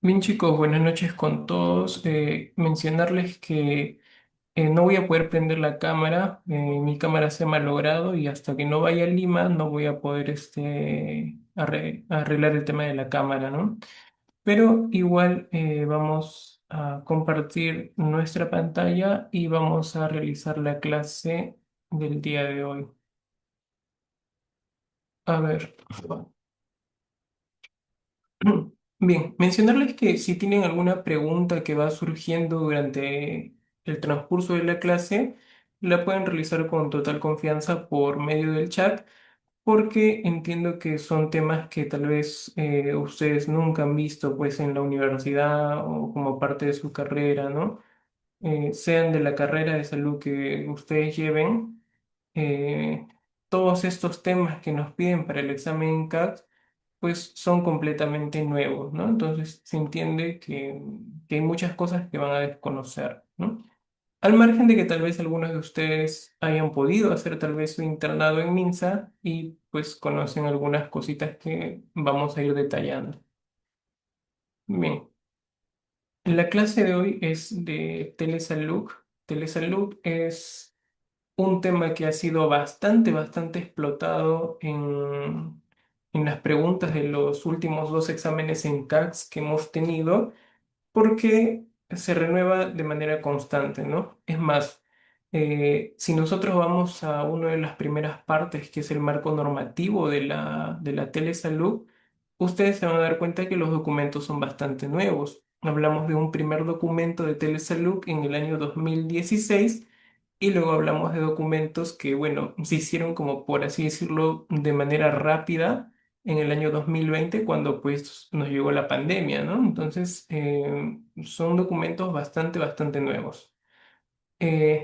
Bien chicos, buenas noches con todos. Mencionarles que no voy a poder prender la cámara, mi cámara se ha malogrado y hasta que no vaya a Lima no voy a poder arreglar el tema de la cámara, ¿no? Pero igual vamos a compartir nuestra pantalla y vamos a realizar la clase del día de hoy. A ver. Bien, mencionarles que si tienen alguna pregunta que va surgiendo durante el transcurso de la clase, la pueden realizar con total confianza por medio del chat, porque entiendo que son temas que tal vez ustedes nunca han visto pues en la universidad o como parte de su carrera, ¿no? Sean de la carrera de salud que ustedes lleven, eh, todos estos temas que nos piden para el examen CAT pues son completamente nuevos, ¿no? Entonces se entiende que hay muchas cosas que van a desconocer, ¿no? Al margen de que tal vez algunos de ustedes hayan podido hacer tal vez su internado en MINSA y pues conocen algunas cositas que vamos a ir detallando. Bien, la clase de hoy es de telesalud. Telesalud es un tema que ha sido bastante explotado en las preguntas de los últimos dos exámenes en CACS que hemos tenido porque se renueva de manera constante, ¿no? Es más, si nosotros vamos a una de las primeras partes, que es el marco normativo de la telesalud, ustedes se van a dar cuenta que los documentos son bastante nuevos. Hablamos de un primer documento de telesalud en el año 2016 y luego hablamos de documentos que, bueno, se hicieron como por así decirlo de manera rápida en el año 2020 cuando pues nos llegó la pandemia, ¿no? Entonces, son documentos bastante nuevos.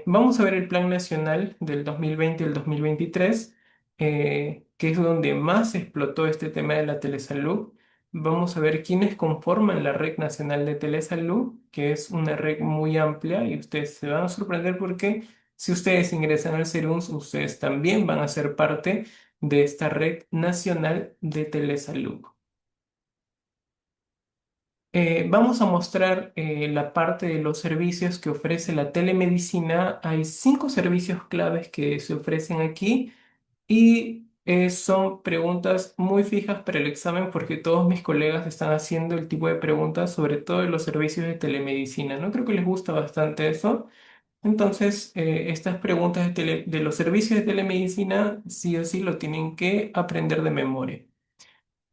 Vamos a ver el Plan Nacional del 2020 al 2023, que es donde más explotó este tema de la telesalud. Vamos a ver quiénes conforman la Red Nacional de Telesalud, que es una red muy amplia y ustedes se van a sorprender porque si ustedes ingresan al SERUNS, ustedes también van a ser parte de esta Red Nacional de Telesalud. Vamos a mostrar la parte de los servicios que ofrece la telemedicina. Hay cinco servicios claves que se ofrecen aquí y son preguntas muy fijas para el examen porque todos mis colegas están haciendo el tipo de preguntas sobre todo de los servicios de telemedicina. No creo que les gusta bastante eso. Entonces, estas preguntas de los servicios de telemedicina sí o sí lo tienen que aprender de memoria.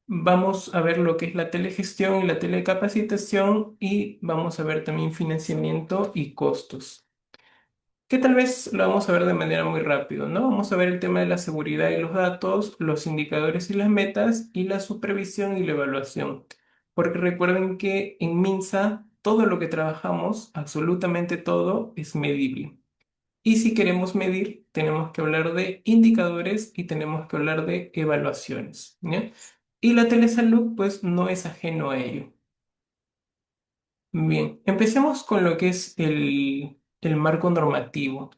Vamos a ver lo que es la telegestión y la telecapacitación y vamos a ver también financiamiento y costos, que tal vez lo vamos a ver de manera muy rápido, ¿no? Vamos a ver el tema de la seguridad y los datos, los indicadores y las metas y la supervisión y la evaluación. Porque recuerden que en MINSA todo lo que trabajamos, absolutamente todo, es medible. Y si queremos medir, tenemos que hablar de indicadores y tenemos que hablar de evaluaciones, ¿ya? Y la telesalud, pues, no es ajeno a ello. Bien, empecemos con lo que es el marco normativo.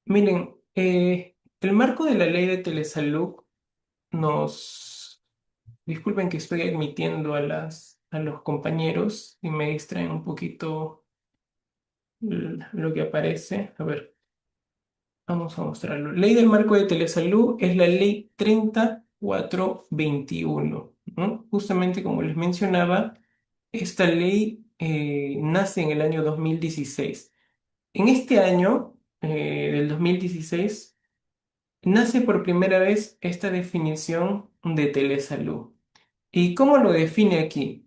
Miren, el marco de la ley de telesalud nos... Disculpen que estoy admitiendo a a los compañeros y me distraen un poquito lo que aparece. A ver. Vamos a mostrarlo. Ley del marco de telesalud es la ley 3421, ¿no? Justamente como les mencionaba, esta ley nace en el año 2016. En este año, del 2016, nace por primera vez esta definición de telesalud. ¿Y cómo lo define aquí?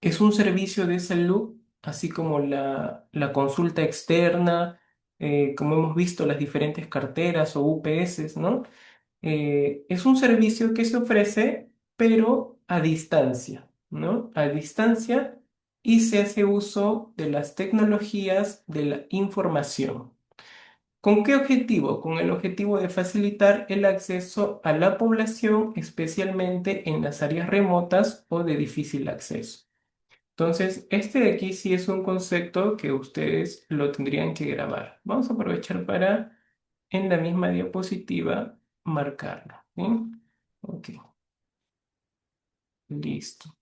Es un servicio de salud, así como la consulta externa, como hemos visto las diferentes carteras o UPS, ¿no? Es un servicio que se ofrece, pero a distancia, ¿no? A distancia y se hace uso de las tecnologías de la información. ¿Con qué objetivo? Con el objetivo de facilitar el acceso a la población, especialmente en las áreas remotas o de difícil acceso. Entonces, este de aquí sí es un concepto que ustedes lo tendrían que grabar. Vamos a aprovechar para, en la misma diapositiva, marcarlo. ¿Sí? Ok. Listo.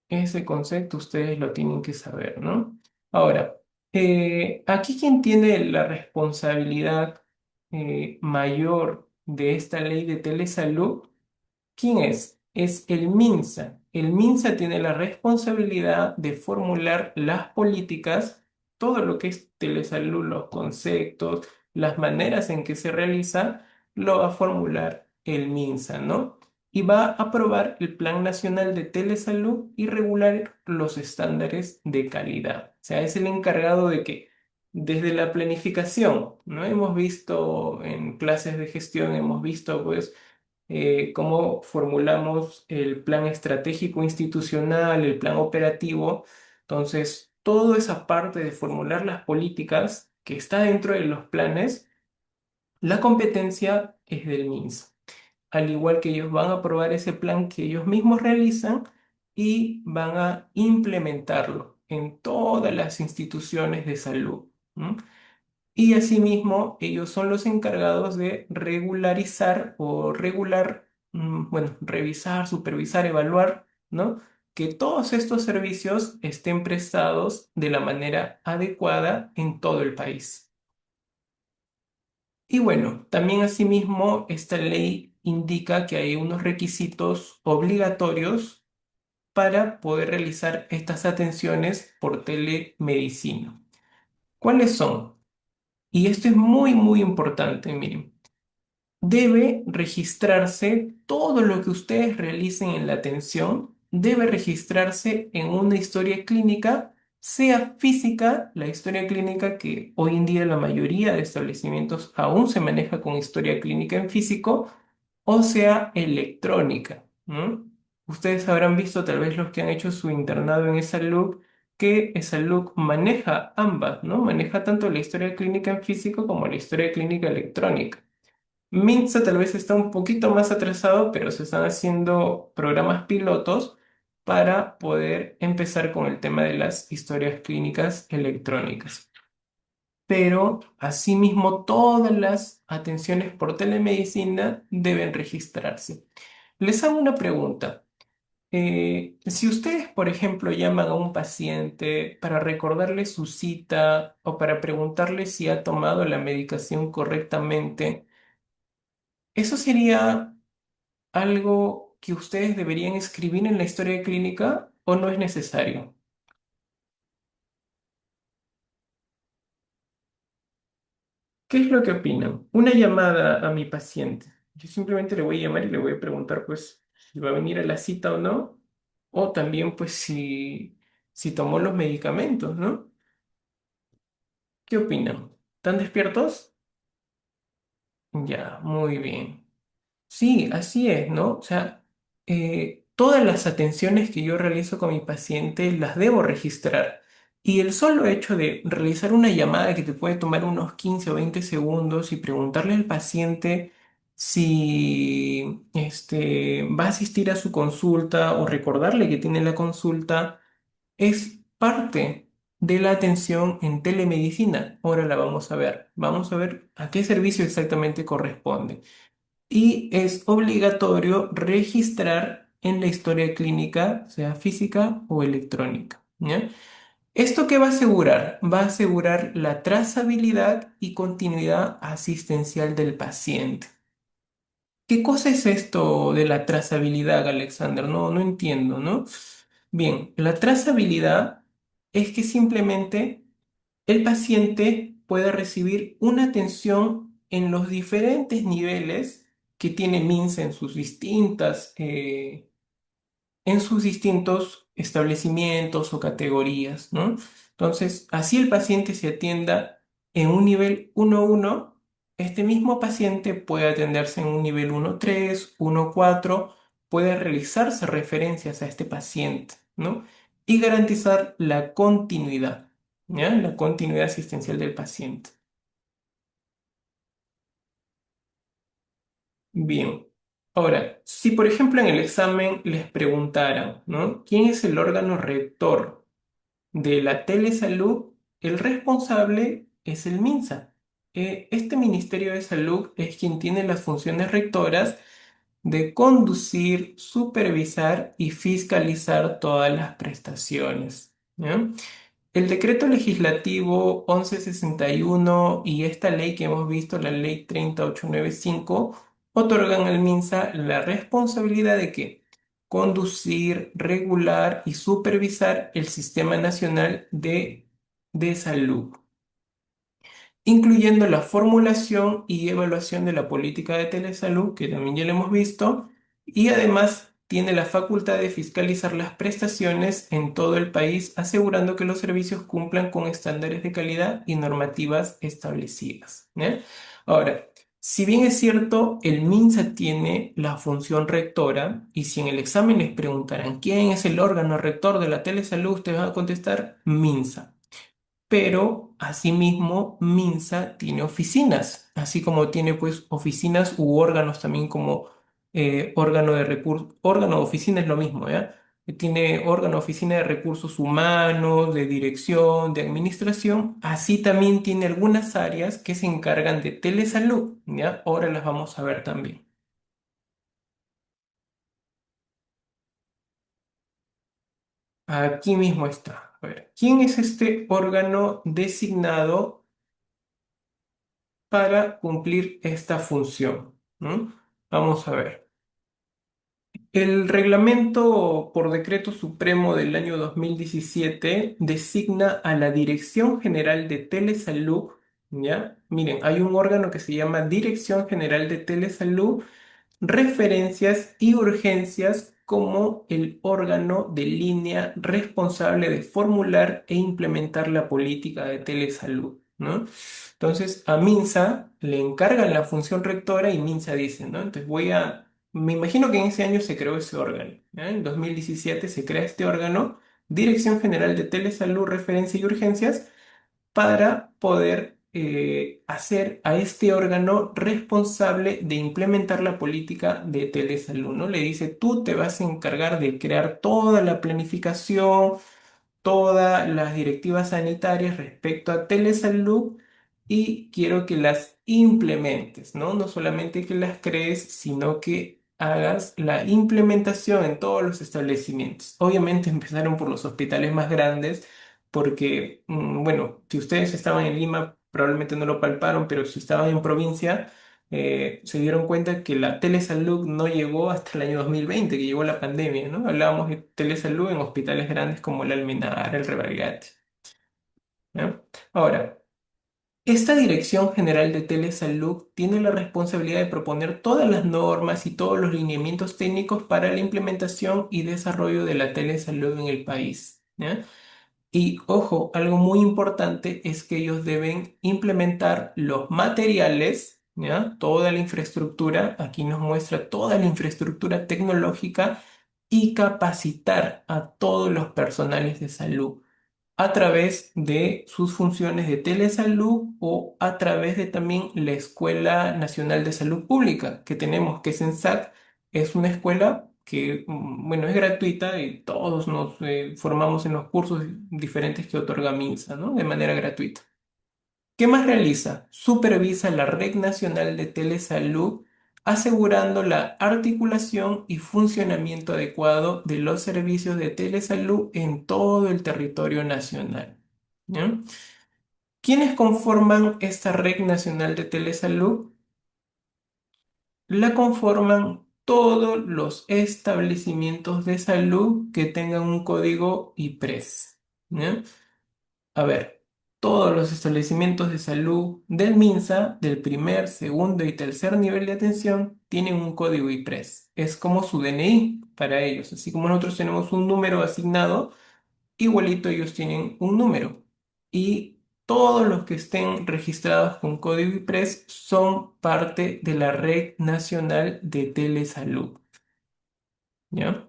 Ese concepto ustedes lo tienen que saber, ¿no? Ahora, aquí quien tiene la responsabilidad mayor de esta ley de telesalud. ¿Quién es? Es el MINSA. El MINSA tiene la responsabilidad de formular las políticas, todo lo que es telesalud, los conceptos, las maneras en que se realiza, lo va a formular el MINSA, ¿no? Y va a aprobar el Plan Nacional de Telesalud y regular los estándares de calidad. O sea, es el encargado de que desde la planificación, ¿no? Hemos visto en clases de gestión, hemos visto pues cómo formulamos el plan estratégico institucional, el plan operativo. Entonces, toda esa parte de formular las políticas que está dentro de los planes, la competencia es del MINSA. Al igual que ellos van a aprobar ese plan que ellos mismos realizan y van a implementarlo en todas las instituciones de salud. ¿M? Y asimismo, ellos son los encargados de regularizar o regular, bueno, revisar, supervisar, evaluar, ¿no? Que todos estos servicios estén prestados de la manera adecuada en todo el país. Y bueno, también asimismo, esta ley indica que hay unos requisitos obligatorios para poder realizar estas atenciones por telemedicina. ¿Cuáles son? Y esto es muy, muy importante, miren. Debe registrarse todo lo que ustedes realicen en la atención, debe registrarse en una historia clínica, sea física, la historia clínica que hoy en día la mayoría de establecimientos aún se maneja con historia clínica en físico, o sea electrónica, ¿no? Ustedes habrán visto, tal vez los que han hecho su internado en esa look, que esa look maneja ambas, ¿no? Maneja tanto la historia clínica en físico como la historia clínica electrónica. Minza tal vez está un poquito más atrasado, pero se están haciendo programas pilotos para poder empezar con el tema de las historias clínicas electrónicas. Pero asimismo, todas las atenciones por telemedicina deben registrarse. Les hago una pregunta. Si ustedes, por ejemplo, llaman a un paciente para recordarle su cita o para preguntarle si ha tomado la medicación correctamente, ¿eso sería algo que ustedes deberían escribir en la historia clínica o no es necesario? ¿Qué es lo que opinan? Una llamada a mi paciente. Yo simplemente le voy a llamar y le voy a preguntar, pues, si va a venir a la cita o no, o también, pues, si tomó los medicamentos, ¿no? ¿Qué opinan? ¿Están despiertos? Ya, muy bien. Sí, así es, ¿no? O sea, todas las atenciones que yo realizo con mi paciente las debo registrar. Y el solo hecho de realizar una llamada que te puede tomar unos 15 o 20 segundos y preguntarle al paciente si va a asistir a su consulta o recordarle que tiene la consulta, es parte de la atención en telemedicina. Ahora la vamos a ver. Vamos a ver a qué servicio exactamente corresponde y es obligatorio registrar en la historia clínica, sea física o electrónica, ¿ya? ¿Esto qué va a asegurar? Va a asegurar la trazabilidad y continuidad asistencial del paciente. ¿Qué cosa es esto de la trazabilidad, Alexander? No, no entiendo, ¿no? Bien, la trazabilidad es que simplemente el paciente puede recibir una atención en los diferentes niveles que tiene MINSA en sus distintos establecimientos o categorías, ¿no? Entonces, así el paciente se atienda en un nivel 1.1, este mismo paciente puede atenderse en un nivel 1.3, 1.4, puede realizarse referencias a este paciente, ¿no? Y garantizar la continuidad, ¿ya? La continuidad asistencial del paciente. Bien. Ahora, si por ejemplo en el examen les preguntaran, ¿no? ¿Quién es el órgano rector de la telesalud? El responsable es el MINSA. Este Ministerio de Salud es quien tiene las funciones rectoras de conducir, supervisar y fiscalizar todas las prestaciones. ¿Ya? El decreto legislativo 1161 y esta ley que hemos visto, la ley 30895, otorgan al MINSA la responsabilidad de que conducir, regular y supervisar el Sistema Nacional de Salud, incluyendo la formulación y evaluación de la política de telesalud, que también ya lo hemos visto, y además tiene la facultad de fiscalizar las prestaciones en todo el país, asegurando que los servicios cumplan con estándares de calidad y normativas establecidas. ¿Ya? Ahora, si bien es cierto, el MINSA tiene la función rectora, y si en el examen les preguntaran quién es el órgano rector de la telesalud, ustedes van a contestar MINSA, pero asimismo Minsa tiene oficinas, así como tiene pues oficinas u órganos también como órgano de recursos, órgano o oficina es lo mismo, ¿ya? Tiene órgano, oficina de recursos humanos, de dirección, de administración, así también tiene algunas áreas que se encargan de telesalud, ¿ya? Ahora las vamos a ver también. Aquí mismo está. A ver, ¿quién es este órgano designado para cumplir esta función? ¿No? Vamos a ver. El reglamento por decreto supremo del año 2017 designa a la Dirección General de Telesalud, ¿ya? Miren, hay un órgano que se llama Dirección General de Telesalud, referencias y urgencias como el órgano de línea responsable de formular e implementar la política de telesalud, ¿no? Entonces, a Minsa le encargan la función rectora y Minsa dice, ¿no? Entonces me imagino que en ese año se creó ese órgano, ¿ya? En 2017 se crea este órgano, Dirección General de Telesalud, Referencia y Urgencias, para poder hacer a este órgano responsable de implementar la política de telesalud, ¿no? Le dice, tú te vas a encargar de crear toda la planificación, todas las directivas sanitarias respecto a telesalud y quiero que las implementes, ¿no? No solamente que las crees, sino que hagas la implementación en todos los establecimientos. Obviamente empezaron por los hospitales más grandes porque, bueno, si ustedes estaban en Lima, probablemente no lo palparon, pero si estaban en provincia, se dieron cuenta que la telesalud no llegó hasta el año 2020, que llegó la pandemia, ¿no? Hablábamos de telesalud en hospitales grandes como el Almenara, el Revalgate, ¿ya? Ahora, esta Dirección General de Telesalud tiene la responsabilidad de proponer todas las normas y todos los lineamientos técnicos para la implementación y desarrollo de la telesalud en el país, ¿ya? Y ojo, algo muy importante es que ellos deben implementar los materiales, ¿ya? Toda la infraestructura, aquí nos muestra toda la infraestructura tecnológica y capacitar a todos los personales de salud a través de sus funciones de telesalud o a través de también la Escuela Nacional de Salud Pública que tenemos, que es ENSAC, es una escuela que, bueno, es gratuita y todos nos formamos en los cursos diferentes que otorga MINSA, ¿no? De manera gratuita. ¿Qué más realiza? Supervisa la Red Nacional de Telesalud, asegurando la articulación y funcionamiento adecuado de los servicios de telesalud en todo el territorio nacional. ¿Ya? ¿Quiénes conforman esta Red Nacional de Telesalud? La conforman todos los establecimientos de salud que tengan un código IPRES. ¿Ya? A ver, todos los establecimientos de salud del MINSA, del primer, segundo y tercer nivel de atención, tienen un código IPRES. Es como su DNI para ellos. Así como nosotros tenemos un número asignado, igualito ellos tienen un número. Y todos los que estén registrados con código IPRES son parte de la Red Nacional de Telesalud. ¿Ya?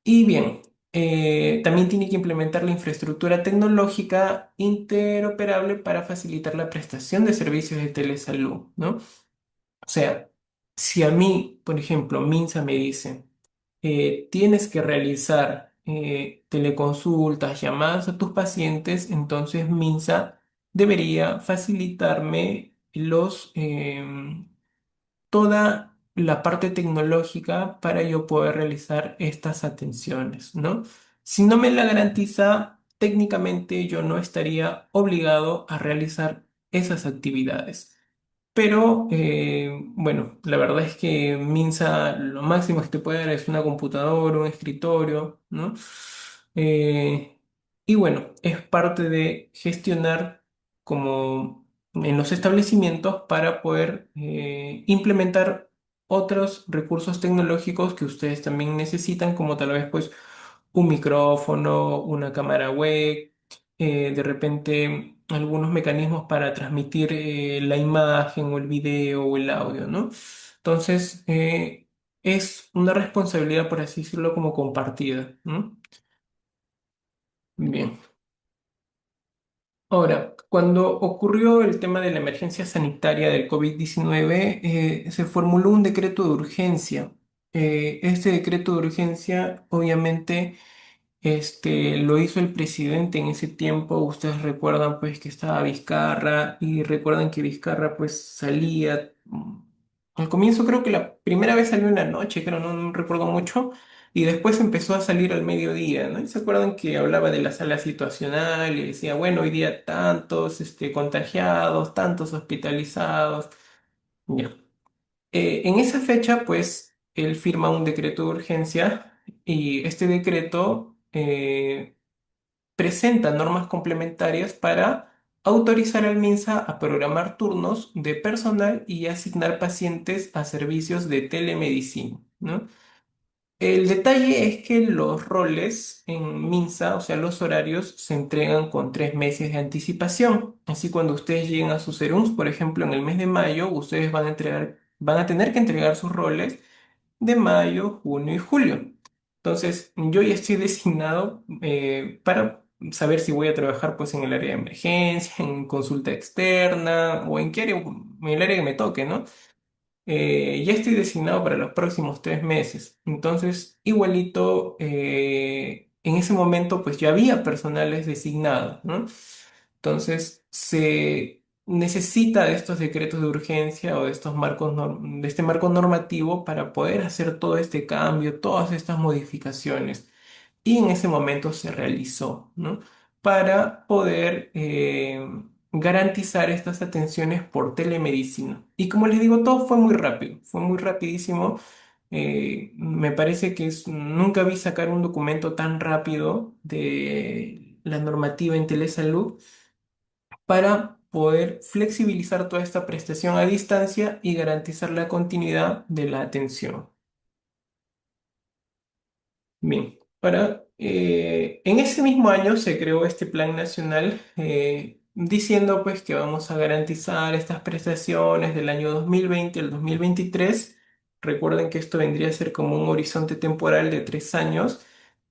Y bien, también tiene que implementar la infraestructura tecnológica interoperable para facilitar la prestación de servicios de telesalud, ¿no? O sea, si a mí, por ejemplo, Minsa me dice, tienes que realizar teleconsultas, llamadas a tus pacientes, entonces Minsa debería facilitarme toda la parte tecnológica para yo poder realizar estas atenciones, ¿no? Si no me la garantiza, técnicamente yo no estaría obligado a realizar esas actividades. Pero bueno, la verdad es que Minsa lo máximo que te puede dar es una computadora, un escritorio, ¿no? Eh, y bueno, es parte de gestionar como en los establecimientos para poder implementar otros recursos tecnológicos que ustedes también necesitan, como tal vez pues un micrófono, una cámara web, de repente algunos mecanismos para transmitir la imagen o el video o el audio, ¿no? Entonces, es una responsabilidad, por así decirlo, como compartida, ¿no? Bien. Ahora, cuando ocurrió el tema de la emergencia sanitaria del COVID-19, se formuló un decreto de urgencia. Este decreto de urgencia, obviamente, lo hizo el presidente en ese tiempo. Ustedes recuerdan pues que estaba Vizcarra y recuerdan que Vizcarra pues salía. Al comienzo creo que la primera vez salió en la noche, creo, no recuerdo mucho, y después empezó a salir al mediodía, ¿no? Y se acuerdan que hablaba de la sala situacional y decía, bueno, hoy día tantos contagiados, tantos hospitalizados. Ya. En esa fecha, pues, él firma un decreto de urgencia y este decreto presenta normas complementarias para autorizar al MINSA a programar turnos de personal y asignar pacientes a servicios de telemedicina, ¿no? El detalle es que los roles en MINSA, o sea, los horarios, se entregan con 3 meses de anticipación. Así cuando ustedes lleguen a sus serums, por ejemplo, en el mes de mayo, ustedes van a tener que entregar sus roles de mayo, junio y julio. Entonces, yo ya estoy designado para saber si voy a trabajar pues en el área de emergencia, en consulta externa o en qué área, en el área que me toque, ¿no? Ya estoy designado para los próximos 3 meses. Entonces, igualito, en ese momento, pues ya había personales designados, ¿no? Entonces, se necesita de estos decretos de urgencia o de estos de este marco normativo para poder hacer todo este cambio, todas estas modificaciones. Y en ese momento se realizó, ¿no? Para poder garantizar estas atenciones por telemedicina. Y como les digo, todo fue muy rápido, fue muy rapidísimo. Me parece que nunca vi sacar un documento tan rápido de la normativa en telesalud para poder flexibilizar toda esta prestación a distancia y garantizar la continuidad de la atención. Bien, en ese mismo año se creó este plan nacional diciendo pues que vamos a garantizar estas prestaciones del año 2020 al 2023. Recuerden que esto vendría a ser como un horizonte temporal de 3 años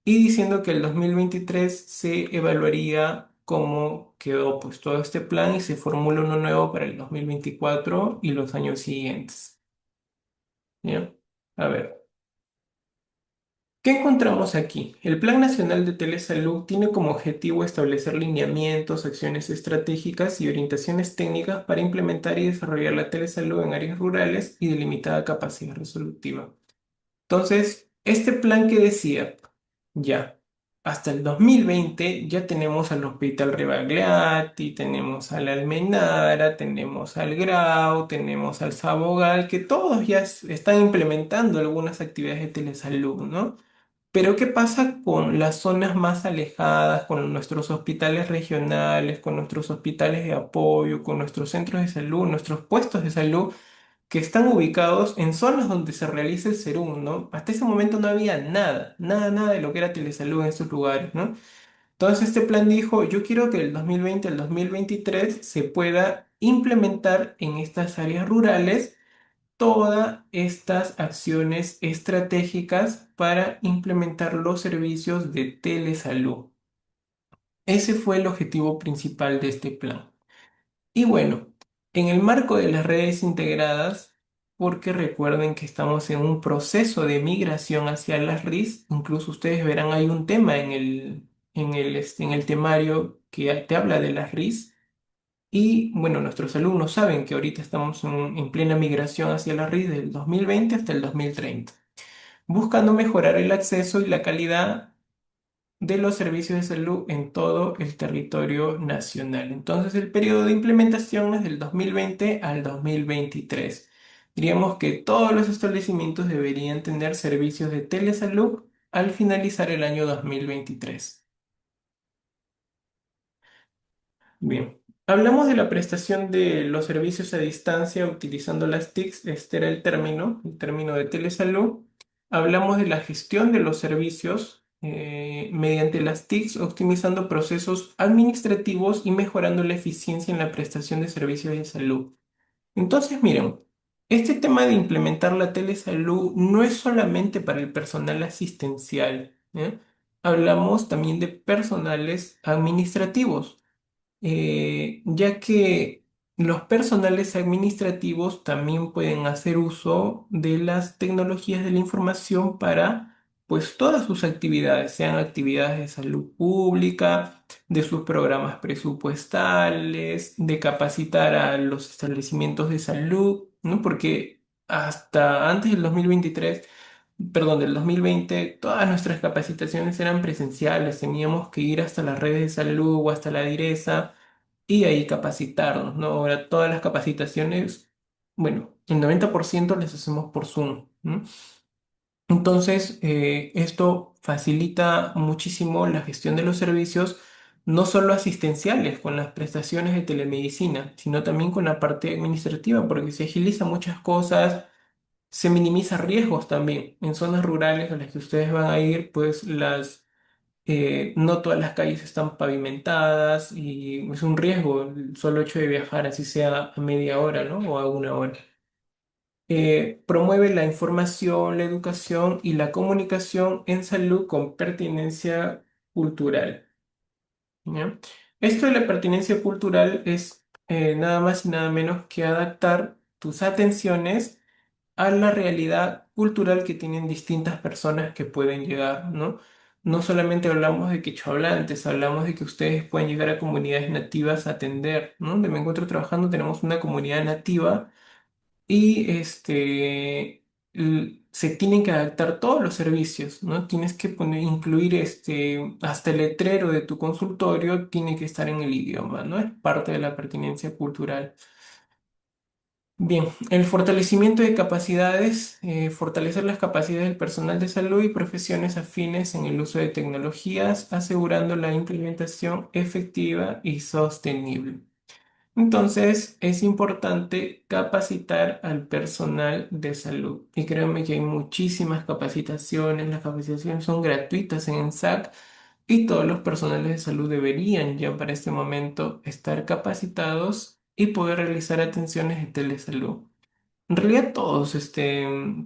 y diciendo que el 2023 se evaluaría cómo quedó pues todo este plan y se formula uno nuevo para el 2024 y los años siguientes. ¿Ya? A ver. ¿Qué encontramos aquí? El Plan Nacional de Telesalud tiene como objetivo establecer lineamientos, acciones estratégicas y orientaciones técnicas para implementar y desarrollar la telesalud en áreas rurales y de limitada capacidad resolutiva. Entonces, este plan que decía, ya, hasta el 2020 ya tenemos al Hospital Rebagliati, tenemos al Almenara, tenemos al Grau, tenemos al Sabogal, que todos ya están implementando algunas actividades de telesalud, ¿no? Pero ¿qué pasa con las zonas más alejadas, con nuestros hospitales regionales, con nuestros hospitales de apoyo, con nuestros centros de salud, nuestros puestos de salud que están ubicados en zonas donde se realiza el serum, ¿no? Hasta ese momento no había nada, nada, nada de lo que era telesalud en esos lugares, ¿no? Entonces este plan dijo, yo quiero que del 2020 al 2023 se pueda implementar en estas áreas rurales todas estas acciones estratégicas para implementar los servicios de telesalud. Ese fue el objetivo principal de este plan. Y bueno, en el marco de las redes integradas, porque recuerden que estamos en un proceso de migración hacia las RIS, incluso ustedes verán hay un tema en el temario que te habla de las RIS. Y bueno, nuestros alumnos saben que ahorita estamos en plena migración hacia la RIS del 2020 hasta el 2030, buscando mejorar el acceso y la calidad de los servicios de salud en todo el territorio nacional. Entonces, el periodo de implementación es del 2020 al 2023. Diríamos que todos los establecimientos deberían tener servicios de telesalud al finalizar el año 2023. Bien, hablamos de la prestación de los servicios a distancia utilizando las TICs, este era el término de telesalud. Hablamos de la gestión de los servicios mediante las TICs, optimizando procesos administrativos y mejorando la eficiencia en la prestación de servicios de salud. Entonces, miren, este tema de implementar la telesalud no es solamente para el personal asistencial, ¿eh? Hablamos también de personales administrativos, ya que los personales administrativos también pueden hacer uso de las tecnologías de la información para pues todas sus actividades, sean actividades de salud pública, de sus programas presupuestales, de capacitar a los establecimientos de salud, ¿no? Porque hasta antes del 2023, perdón, del 2020, todas nuestras capacitaciones eran presenciales, teníamos que ir hasta las redes de salud o hasta la direza y ahí capacitarnos, ¿no? Ahora todas las capacitaciones, bueno, el 90% las hacemos por Zoom, ¿no? Entonces, esto facilita muchísimo la gestión de los servicios, no solo asistenciales con las prestaciones de telemedicina, sino también con la parte administrativa, porque se agiliza muchas cosas, se minimiza riesgos también. En zonas rurales a las que ustedes van a ir, pues no todas las calles están pavimentadas y es un riesgo el solo hecho de viajar, así sea a media hora, ¿no? O a una hora. Promueve la información, la educación y la comunicación en salud con pertinencia cultural, ¿ya? Esto de la pertinencia cultural es nada más y nada menos que adaptar tus atenciones a la realidad cultural que tienen distintas personas que pueden llegar, ¿no? No solamente hablamos de quechohablantes, hablamos de que ustedes pueden llegar a comunidades nativas a atender, ¿no? Donde me encuentro trabajando tenemos una comunidad nativa y se tienen que adaptar todos los servicios, ¿no? Tienes que incluir hasta el letrero de tu consultorio tiene que estar en el idioma, ¿no? Es parte de la pertinencia cultural. Bien, el fortalecimiento de capacidades, fortalecer las capacidades del personal de salud y profesiones afines en el uso de tecnologías, asegurando la implementación efectiva y sostenible. Entonces, es importante capacitar al personal de salud. Y créanme que hay muchísimas capacitaciones, las capacitaciones son gratuitas en ENSAC y todos los personales de salud deberían ya para este momento estar capacitados y poder realizar atenciones de telesalud. En realidad todos,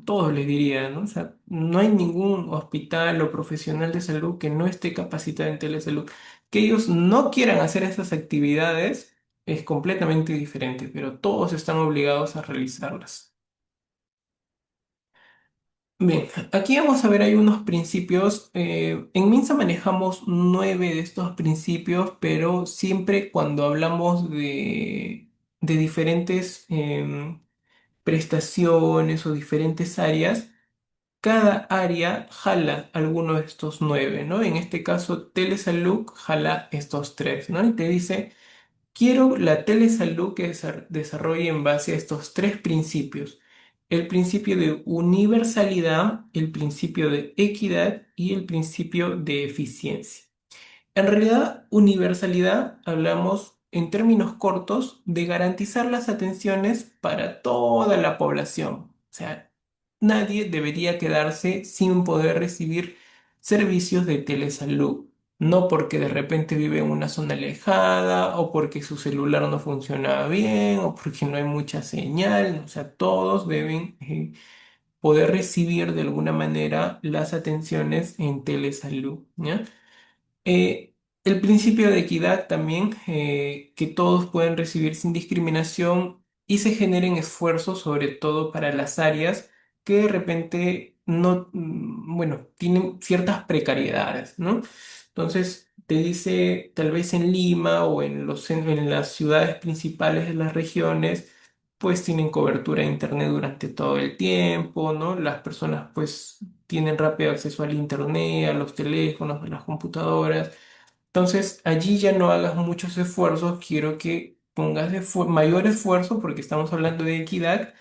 todos les diría, ¿no? O sea, no hay ningún hospital o profesional de salud que no esté capacitado en telesalud. Que ellos no quieran hacer esas actividades es completamente diferente, pero todos están obligados a realizarlas. Bien, aquí vamos a ver, hay unos principios. En Minsa manejamos 9 de estos principios, pero siempre cuando hablamos de diferentes prestaciones o diferentes áreas, cada área jala alguno de estos 9, ¿no? En este caso, Telesalud jala estos 3, ¿no? Y te dice, quiero la telesalud que desarrolle en base a estos 3 principios. El principio de universalidad, el principio de equidad y el principio de eficiencia. En realidad, universalidad hablamos en términos cortos de garantizar las atenciones para toda la población. O sea, nadie debería quedarse sin poder recibir servicios de telesalud. No porque de repente vive en una zona alejada o porque su celular no funciona bien o porque no hay mucha señal. O sea, todos deben poder recibir de alguna manera las atenciones en telesalud, ¿ya? Eh, el principio de equidad también, que todos pueden recibir sin discriminación y se generen esfuerzos, sobre todo para las áreas que de repente no, bueno, tienen ciertas precariedades, ¿no? Entonces, te dice tal vez en Lima o en en las ciudades principales de las regiones, pues tienen cobertura de internet durante todo el tiempo, ¿no? Las personas pues tienen rápido acceso al internet, a los teléfonos, a las computadoras. Entonces, allí ya no hagas muchos esfuerzos, quiero que pongas mayor esfuerzo porque estamos hablando de equidad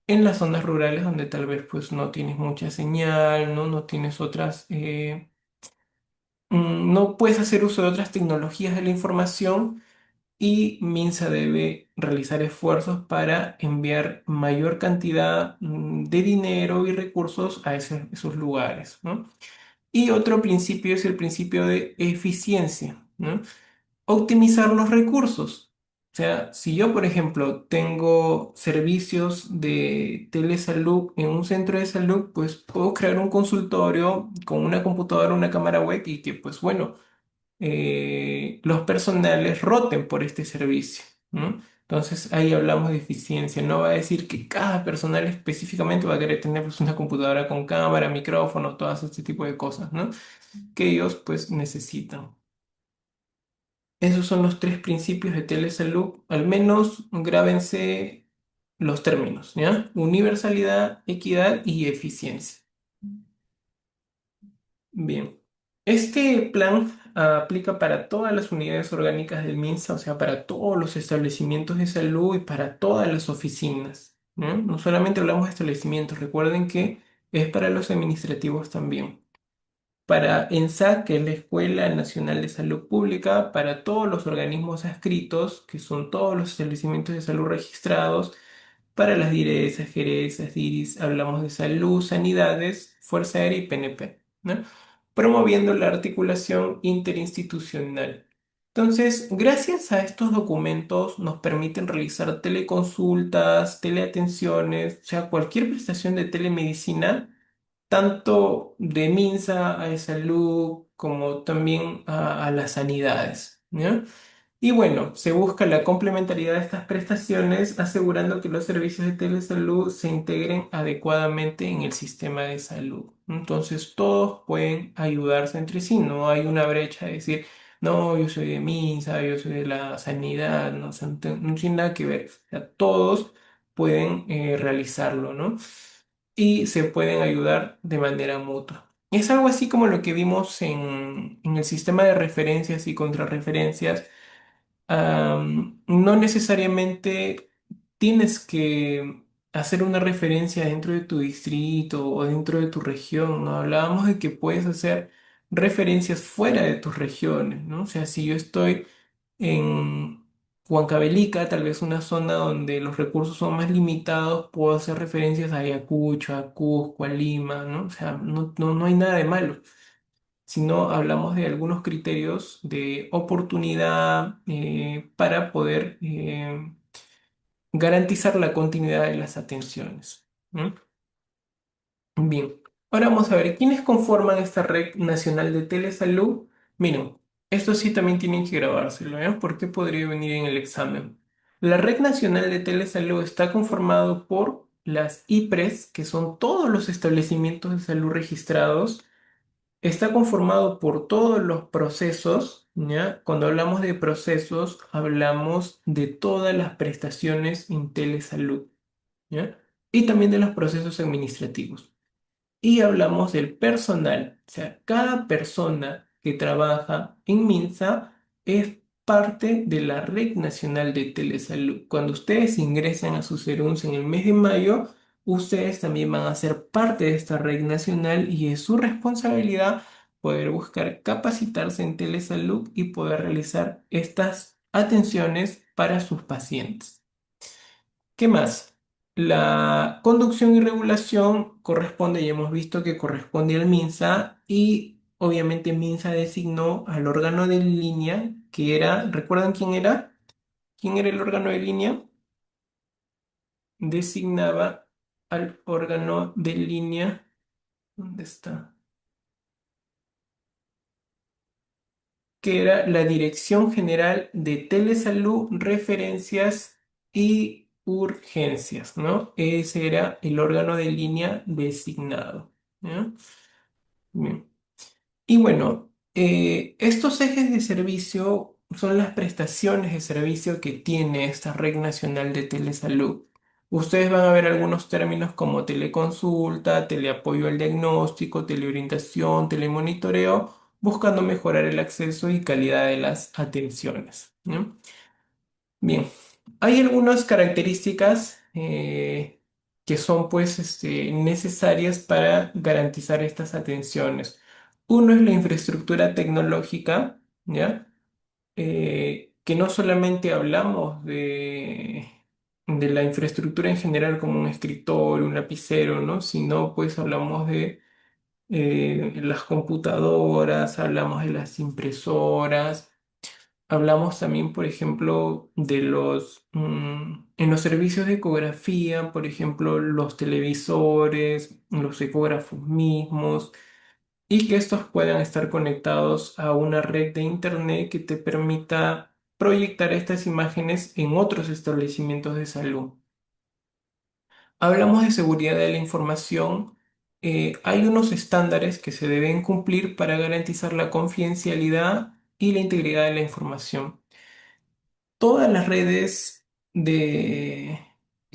en las zonas rurales donde tal vez pues no tienes mucha señal, ¿no? No tienes no puedes hacer uso de otras tecnologías de la información y Minsa debe realizar esfuerzos para enviar mayor cantidad de dinero y recursos a esos lugares, ¿no? Y otro principio es el principio de eficiencia, ¿no? Optimizar los recursos. O sea, si yo, por ejemplo, tengo servicios de telesalud en un centro de salud, pues puedo crear un consultorio con una computadora, una cámara web y que, pues bueno, los personales roten por este servicio, ¿no? Entonces ahí hablamos de eficiencia. No va a decir que cada personal específicamente va a querer tener pues, una computadora con cámara, micrófono, todas este tipo de cosas, ¿no? Que ellos pues necesitan. Esos son los tres principios de telesalud. Al menos grábense los términos, ¿ya? Universalidad, equidad y eficiencia. Bien. Este plan aplica para todas las unidades orgánicas del MINSA, o sea, para todos los establecimientos de salud y para todas las oficinas, ¿no? No solamente hablamos de establecimientos, recuerden que es para los administrativos también. Para ENSAC, que es la Escuela Nacional de Salud Pública, para todos los organismos adscritos, que son todos los establecimientos de salud registrados, para las DIRESas, JERESas, DIRIS, hablamos de salud, sanidades, Fuerza Aérea y PNP, ¿no? Promoviendo la articulación interinstitucional. Entonces, gracias a estos documentos nos permiten realizar teleconsultas, teleatenciones, o sea, cualquier prestación de telemedicina tanto de MINSA a de salud como también a las sanidades, ¿ya? Y bueno, se busca la complementariedad de estas prestaciones, asegurando que los servicios de telesalud se integren adecuadamente en el sistema de salud. Entonces, todos pueden ayudarse entre sí, no hay una brecha de decir, no, yo soy de MINSA, yo soy de la sanidad, no, o sea, no tiene nada que ver. O sea, todos pueden realizarlo, ¿no? Y se pueden ayudar de manera mutua. Es algo así como lo que vimos en el sistema de referencias y contrarreferencias. No necesariamente tienes que hacer una referencia dentro de tu distrito o dentro de tu región, ¿no? Hablábamos de que puedes hacer referencias fuera de tus regiones, ¿no? O sea, si yo estoy en Huancavelica, tal vez una zona donde los recursos son más limitados, puedo hacer referencias a Ayacucho, a Cusco, a Lima, ¿no? O sea, no hay nada de malo, sino hablamos de algunos criterios de oportunidad para poder garantizar la continuidad de las atenciones. ¿No? Bien, ahora vamos a ver quiénes conforman esta red nacional de telesalud. Miren, esto sí también tienen que grabárselo, ¿ya? Porque podría venir en el examen. La red nacional de telesalud está conformado por las IPRES, que son todos los establecimientos de salud registrados. Está conformado por todos los procesos, ¿ya? Cuando hablamos de procesos, hablamos de todas las prestaciones en telesalud, ¿ya? Y también de los procesos administrativos. Y hablamos del personal, o sea, cada persona que trabaja en MINSA es parte de la Red Nacional de Telesalud. Cuando ustedes ingresan a su CERUNS en el mes de mayo, ustedes también van a ser parte de esta red nacional y es su responsabilidad poder buscar capacitarse en telesalud y poder realizar estas atenciones para sus pacientes. ¿Qué más? La conducción y regulación corresponde, ya hemos visto que corresponde al MINSA y obviamente MINSA designó al órgano de línea que era, ¿recuerdan quién era? ¿Quién era el órgano de línea? Designaba al órgano de línea, ¿dónde está? Que era la Dirección General de Telesalud, Referencias y Urgencias, ¿no? Ese era el órgano de línea designado, ¿ya? Bien. Y bueno. Estos ejes de servicio son las prestaciones de servicio que tiene esta Red Nacional de Telesalud. Ustedes van a ver algunos términos como teleconsulta, teleapoyo al diagnóstico, teleorientación, telemonitoreo, buscando mejorar el acceso y calidad de las atenciones, ¿no? Bien, hay algunas características que son pues necesarias para garantizar estas atenciones. Uno es la infraestructura tecnológica, ¿ya? Que no solamente hablamos de la infraestructura en general como un escritorio, un lapicero, ¿no? Sino pues hablamos de las computadoras, hablamos de las impresoras. Hablamos también, por ejemplo, en los servicios de ecografía, por ejemplo, los televisores, los ecógrafos mismos, y que estos puedan estar conectados a una red de internet que te permita proyectar estas imágenes en otros establecimientos de salud. Hablamos de seguridad de la información. Hay unos estándares que se deben cumplir para garantizar la confidencialidad y la integridad de la información. Todas las redes de...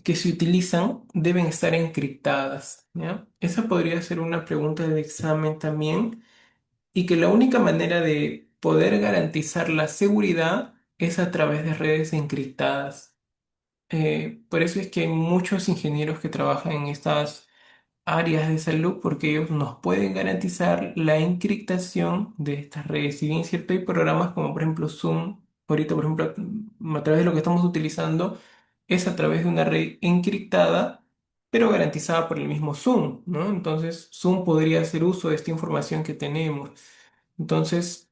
que se utilizan deben estar encriptadas, ¿ya? Esa podría ser una pregunta de examen también, y que la única manera de poder garantizar la seguridad es a través de redes encriptadas. Por eso es que hay muchos ingenieros que trabajan en estas áreas de salud porque ellos nos pueden garantizar la encriptación de estas redes. Si bien es cierto, hay programas como por ejemplo Zoom, ahorita por ejemplo a través de lo que estamos utilizando es a través de una red encriptada, pero garantizada por el mismo Zoom, ¿no? Entonces Zoom podría hacer uso de esta información que tenemos. Entonces,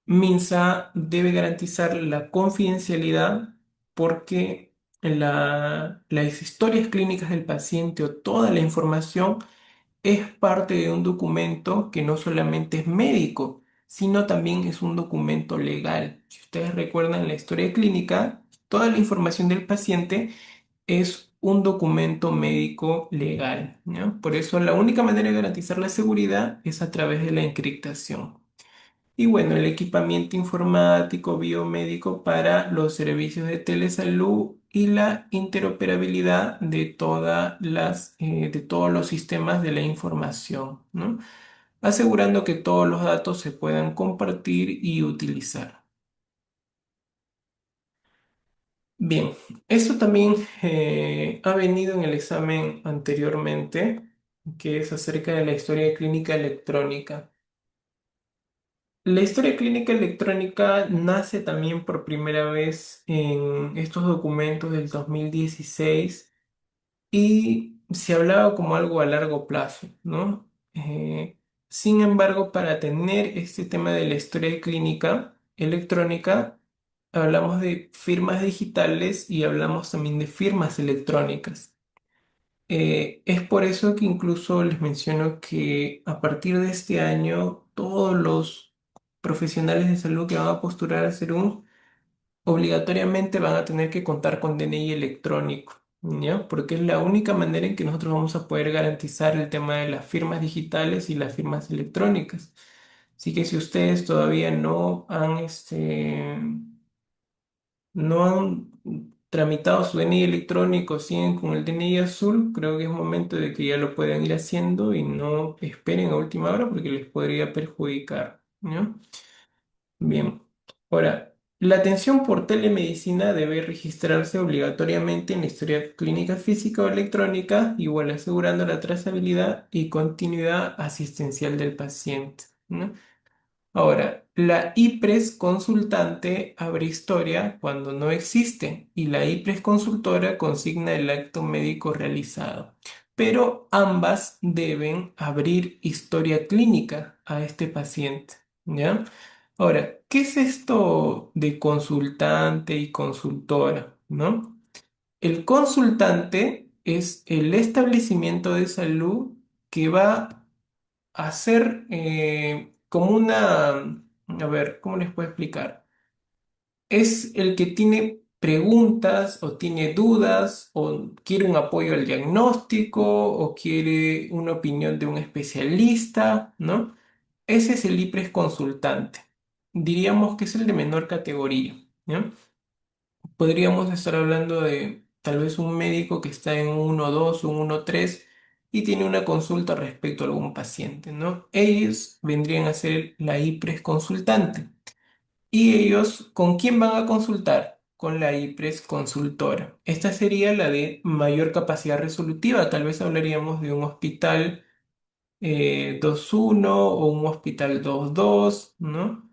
MINSA debe garantizar la confidencialidad porque las historias clínicas del paciente o toda la información es parte de un documento que no solamente es médico, sino también es un documento legal. Si ustedes recuerdan la historia clínica, toda la información del paciente es un documento médico legal, ¿no? Por eso la única manera de garantizar la seguridad es a través de la encriptación. Y bueno, el equipamiento informático biomédico para los servicios de telesalud y la interoperabilidad de de todos los sistemas de la información, ¿no? Asegurando que todos los datos se puedan compartir y utilizar. Bien, esto también ha venido en el examen anteriormente, que es acerca de la historia clínica electrónica. La historia clínica electrónica nace también por primera vez en estos documentos del 2016 y se hablaba como algo a largo plazo, ¿no? Sin embargo, para tener este tema de la historia clínica electrónica, hablamos de firmas digitales y hablamos también de firmas electrónicas. Es por eso que incluso les menciono que a partir de este año todos los profesionales de salud que van a postular al SERUM obligatoriamente van a tener que contar con DNI electrónico, ¿ya? Porque es la única manera en que nosotros vamos a poder garantizar el tema de las firmas digitales y las firmas electrónicas. Así que si ustedes todavía no han tramitado su DNI electrónico, siguen con el DNI azul, creo que es momento de que ya lo puedan ir haciendo y no esperen a última hora porque les podría perjudicar, ¿no? Bien. Ahora, la atención por telemedicina debe registrarse obligatoriamente en la historia clínica física o electrónica, igual asegurando la trazabilidad y continuidad asistencial del paciente, ¿no? Ahora, la IPRES consultante abre historia cuando no existe y la IPRES consultora consigna el acto médico realizado. Pero ambas deben abrir historia clínica a este paciente, ¿ya? Ahora, ¿qué es esto de consultante y consultora, no? El consultante es el establecimiento de salud que va hacer como a ver, ¿cómo les puedo explicar? Es el que tiene preguntas o tiene dudas o quiere un apoyo al diagnóstico o quiere una opinión de un especialista, ¿no? ese es el IPRES consultante. Diríamos que es el de menor categoría, ¿ya? Podríamos estar hablando de tal vez un médico que está en un 1.2, un 1.3 y tiene una consulta respecto a algún paciente, ¿no? Ellos vendrían a ser la IPRES consultante. ¿Y ellos con quién van a consultar? Con la IPRES consultora. Esta sería la de mayor capacidad resolutiva. Tal vez hablaríamos de un hospital 2.1 o un hospital 2.2, ¿no?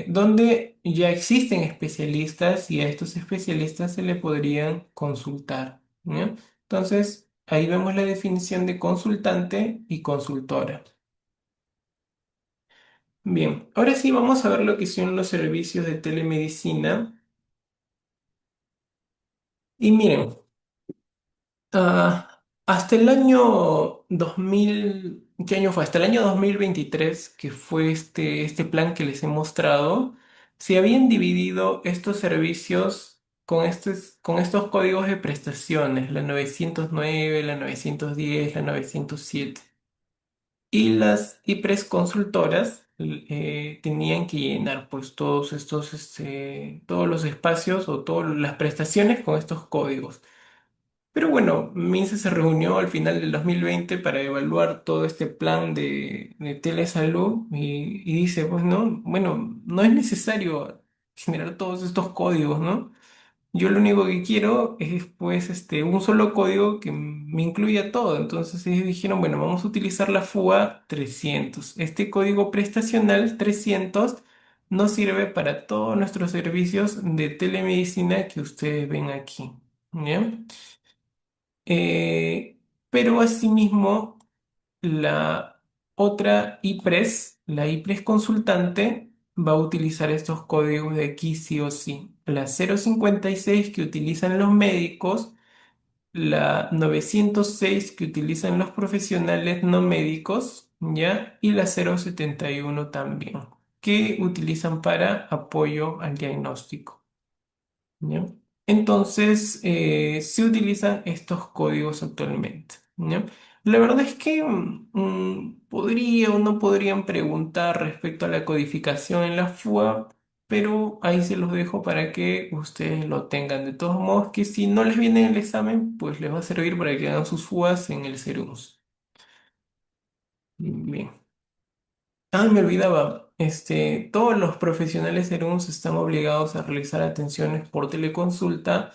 Donde ya existen especialistas y a estos especialistas se le podrían consultar, ¿no? Entonces, ahí vemos la definición de consultante y consultora. Bien, ahora sí vamos a ver lo que son los servicios de telemedicina. Y miren, hasta el año 2000, ¿qué año fue? Hasta el año 2023, que fue este plan que les he mostrado, se habían dividido estos servicios con estos códigos de prestaciones, la 909, la 910, la 907. Y las IPRES consultoras tenían que llenar pues todos estos, todos los espacios o todas las prestaciones con estos códigos. Pero bueno, Minsa se reunió al final del 2020 para evaluar todo este plan de telesalud y dice, pues no, bueno, no es necesario generar todos estos códigos, ¿no? Yo lo único que quiero es pues un solo código que me incluya todo. Entonces ellos dijeron, bueno, vamos a utilizar la FUA 300. Este código prestacional 300 nos sirve para todos nuestros servicios de telemedicina que ustedes ven aquí. ¿Ya? Eh, pero asimismo, la otra IPRES, la IPRES consultante, va a utilizar estos códigos de aquí sí o sí. La 056 que utilizan los médicos, la 906 que utilizan los profesionales no médicos, ¿ya? Y la 071 también, que utilizan para apoyo al diagnóstico. ¿Ya? Entonces, se utilizan estos códigos actualmente. ¿Ya? La verdad es que podría o no podrían preguntar respecto a la codificación en la FUA, pero ahí se los dejo para que ustedes lo tengan. De todos modos, que si no les viene el examen, pues les va a servir para que hagan sus FUAs en el CERUMS. Bien. Ah, me olvidaba. Todos los profesionales CERUMS están obligados a realizar atenciones por teleconsulta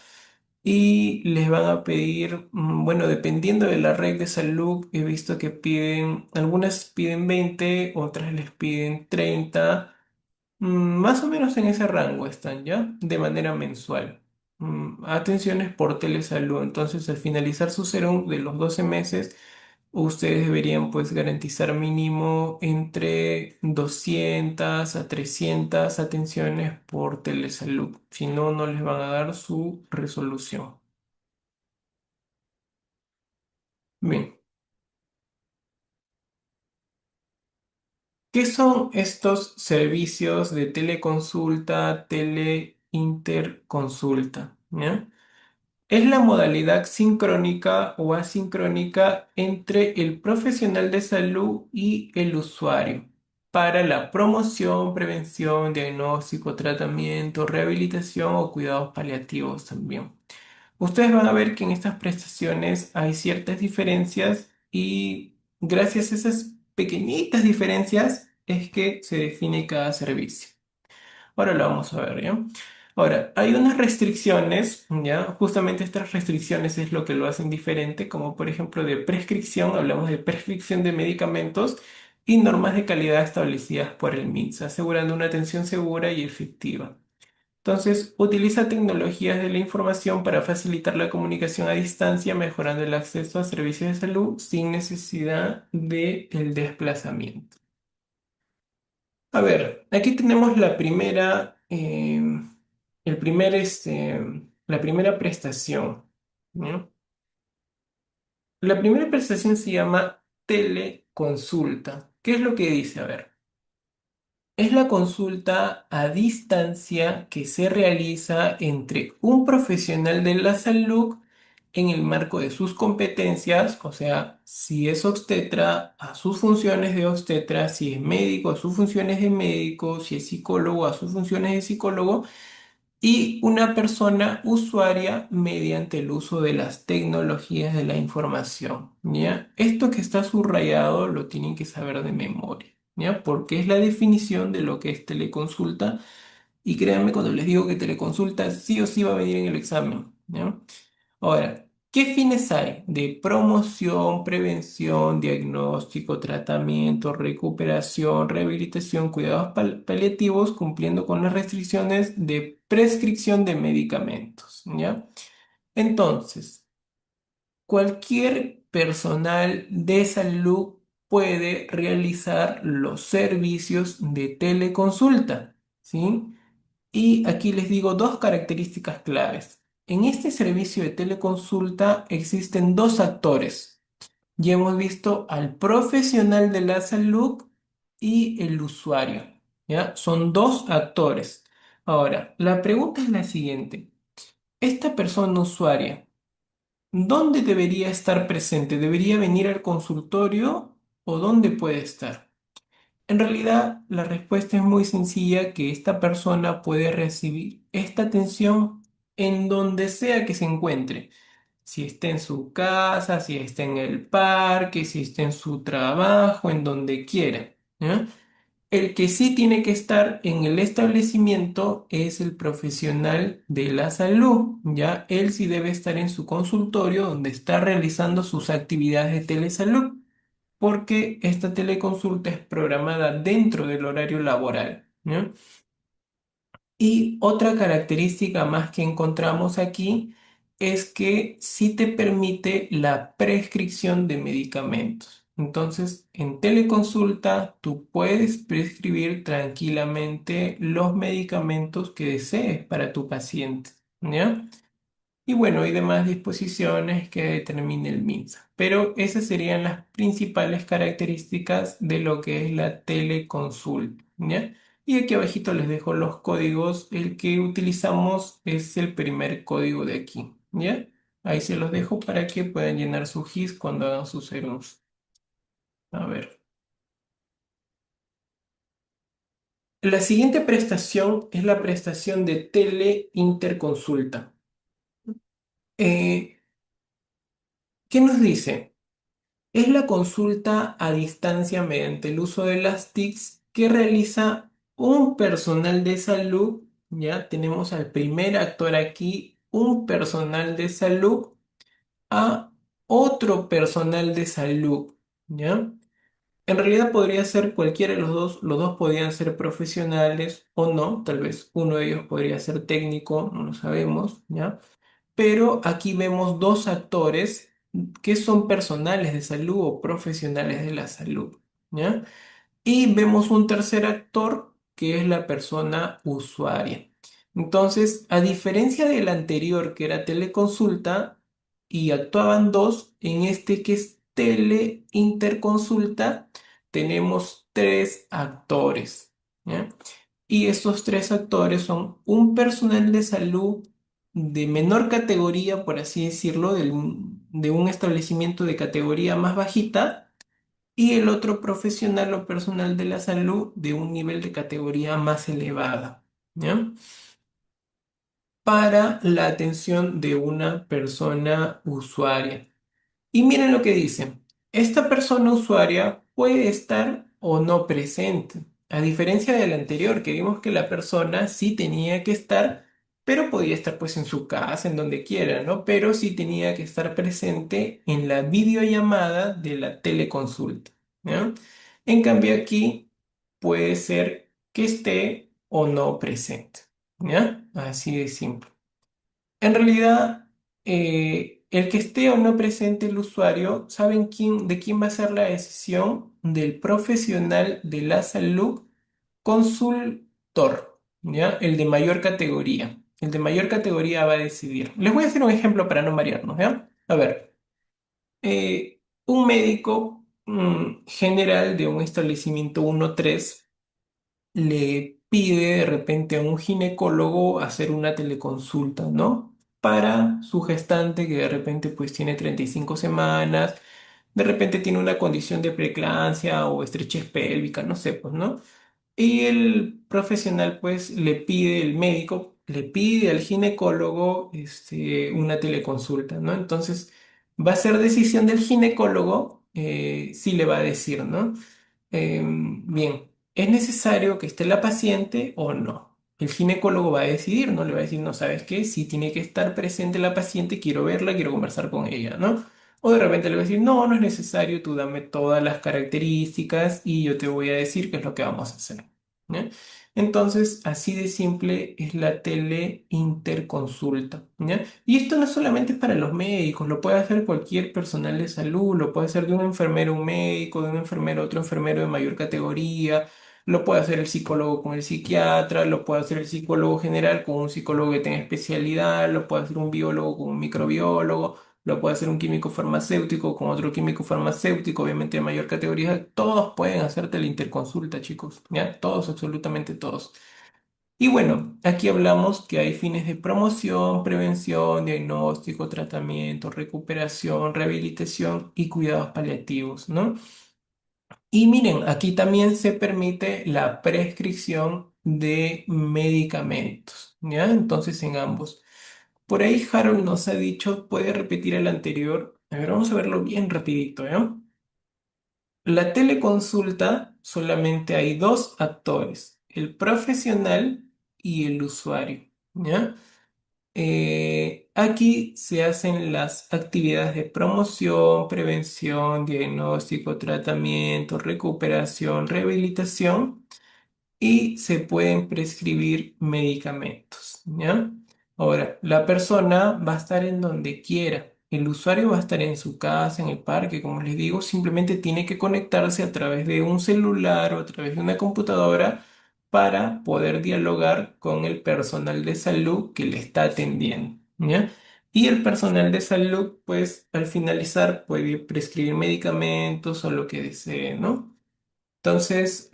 y les van a pedir, bueno, dependiendo de la red de salud, he visto que piden, algunas piden 20, otras les piden 30, más o menos en ese rango están ya, de manera mensual. Atenciones por telesalud. Entonces, al finalizar su serum de los 12 meses, ustedes deberían pues garantizar mínimo entre 200 a 300 atenciones por telesalud. Si no, no les van a dar su resolución. Bien, ¿qué son estos servicios de teleconsulta, teleinterconsulta? ¿Ya? Es la modalidad sincrónica o asincrónica entre el profesional de salud y el usuario para la promoción, prevención, diagnóstico, tratamiento, rehabilitación o cuidados paliativos también. Ustedes van a ver que en estas prestaciones hay ciertas diferencias y gracias a esas pequeñitas diferencias es que se define cada servicio. Ahora lo vamos a ver, ¿ya? Ahora, hay unas restricciones, ¿ya? Justamente estas restricciones es lo que lo hacen diferente, como por ejemplo de prescripción, hablamos de prescripción de medicamentos y normas de calidad establecidas por el MINSA, asegurando una atención segura y efectiva. Entonces, utiliza tecnologías de la información para facilitar la comunicación a distancia, mejorando el acceso a servicios de salud sin necesidad de el desplazamiento. A ver, aquí tenemos la primera, el primer, la primera prestación, ¿no? La primera prestación se llama teleconsulta. ¿Qué es lo que dice? A ver, es la consulta a distancia que se realiza entre un profesional de la salud en el marco de sus competencias, o sea, si es obstetra, a sus funciones de obstetra, si es médico, a sus funciones de médico, si es psicólogo, a sus funciones de psicólogo, y una persona usuaria mediante el uso de las tecnologías de la información, ¿ya? Esto que está subrayado lo tienen que saber de memoria, ¿ya? Porque es la definición de lo que es teleconsulta y créanme cuando les digo que teleconsulta sí o sí va a venir en el examen, ¿ya? Ahora, ¿qué fines hay? De promoción, prevención, diagnóstico, tratamiento, recuperación, rehabilitación, cuidados paliativos, cumpliendo con las restricciones de prescripción de medicamentos, ¿ya? Entonces, cualquier personal de salud puede realizar los servicios de teleconsulta, ¿sí? Y aquí les digo dos características claves. En este servicio de teleconsulta existen dos actores. Ya hemos visto al profesional de la salud y el usuario, ¿ya? Son dos actores. Ahora, la pregunta es la siguiente. Esta persona usuaria, ¿dónde debería estar presente? ¿Debería venir al consultorio o dónde puede estar? En realidad, la respuesta es muy sencilla, que esta persona puede recibir esta atención en donde sea que se encuentre. Si está en su casa, si está en el parque, si está en su trabajo, en donde quiera, ¿ya? El que sí tiene que estar en el establecimiento es el profesional de la salud, ¿ya? Él sí debe estar en su consultorio donde está realizando sus actividades de telesalud porque esta teleconsulta es programada dentro del horario laboral, ¿no? Y otra característica más que encontramos aquí es que sí te permite la prescripción de medicamentos. Entonces, en teleconsulta tú puedes prescribir tranquilamente los medicamentos que desees para tu paciente, ¿ya? Y bueno, hay demás disposiciones que determine el MINSA. Pero esas serían las principales características de lo que es la teleconsulta, ¿ya? Y aquí abajito les dejo los códigos. El que utilizamos es el primer código de aquí, ¿ya? Ahí se los dejo para que puedan llenar su GIS cuando hagan sus serums. A ver. La siguiente prestación es la prestación de teleinterconsulta. Eh, ¿Qué nos dice? Es la consulta a distancia mediante el uso de las TICs que realiza un personal de salud. Ya tenemos al primer actor aquí, un personal de salud a otro personal de salud. ¿Ya? En realidad podría ser cualquiera de los dos podrían ser profesionales o no, tal vez uno de ellos podría ser técnico, no lo sabemos, ¿ya? Pero aquí vemos dos actores que son personales de salud o profesionales de la salud, ¿ya? Y vemos un tercer actor que es la persona usuaria. Entonces, a diferencia del anterior que era teleconsulta y actuaban dos, en este que es teleinterconsulta tenemos tres actores, ¿ya? Y estos tres actores son un personal de salud de menor categoría, por así decirlo, de un establecimiento de categoría más bajita, y el otro profesional o personal de la salud de un nivel de categoría más elevada, ¿ya? Para la atención de una persona usuaria. Y miren lo que dice. Esta persona usuaria puede estar o no presente. A diferencia del anterior, que vimos que la persona sí tenía que estar, pero podía estar pues en su casa, en donde quiera, ¿no? Pero sí tenía que estar presente en la videollamada de la teleconsulta, ¿no? En cambio aquí puede ser que esté o no presente, ¿ya? Así de simple. En realidad, el que esté o no presente el usuario, ¿saben de quién va a ser la decisión? Del profesional de la salud consultor, ¿ya? El de mayor categoría. El de mayor categoría va a decidir. Les voy a hacer un ejemplo para no marearnos, ¿ya? A ver, un médico general de un establecimiento 1-3 le pide de repente a un ginecólogo hacer una teleconsulta, ¿no? para su gestante que de repente pues tiene 35 semanas, de repente tiene una condición de preeclampsia o estrechez pélvica, no sé, pues, ¿no? Y el profesional, pues, le pide, el médico, le pide al ginecólogo, una teleconsulta, ¿no? Entonces, va a ser decisión del ginecólogo, si le va a decir, ¿no? Bien, ¿es necesario que esté la paciente o no? El ginecólogo va a decidir, ¿no? Le va a decir, no, ¿sabes qué? Si tiene que estar presente la paciente, quiero verla, quiero conversar con ella, ¿no? O de repente le va a decir, no, no es necesario, tú dame todas las características y yo te voy a decir qué es lo que vamos a hacer, ¿ya? Entonces, así de simple es la teleinterconsulta, ¿ya? Y esto no solamente es para los médicos, lo puede hacer cualquier personal de salud, lo puede hacer de un enfermero a un médico, de un enfermero a otro enfermero de mayor categoría, lo puede hacer el psicólogo con el psiquiatra, lo puede hacer el psicólogo general con un psicólogo que tenga especialidad, lo puede hacer un biólogo con un microbiólogo, lo puede hacer un químico farmacéutico con otro químico farmacéutico, obviamente de mayor categoría. Todos pueden hacerte la interconsulta, chicos, ¿ya? Todos, absolutamente todos. Y bueno, aquí hablamos que hay fines de promoción, prevención, diagnóstico, tratamiento, recuperación, rehabilitación y cuidados paliativos, ¿no? Y miren, aquí también se permite la prescripción de medicamentos, ¿ya? Entonces en ambos. Por ahí Harold nos ha dicho, puede repetir el anterior. A ver, vamos a verlo bien rapidito, ¿ya? La teleconsulta solamente hay dos actores, el profesional y el usuario, ¿ya? Aquí se hacen las actividades de promoción, prevención, diagnóstico, tratamiento, recuperación, rehabilitación y se pueden prescribir medicamentos, ¿ya? Ahora, la persona va a estar en donde quiera. El usuario va a estar en su casa, en el parque, como les digo, simplemente tiene que conectarse a través de un celular o a través de una computadora para poder dialogar con el personal de salud que le está atendiendo, ¿ya? Y el personal de salud, pues al finalizar puede prescribir medicamentos o lo que desee, ¿no? Entonces,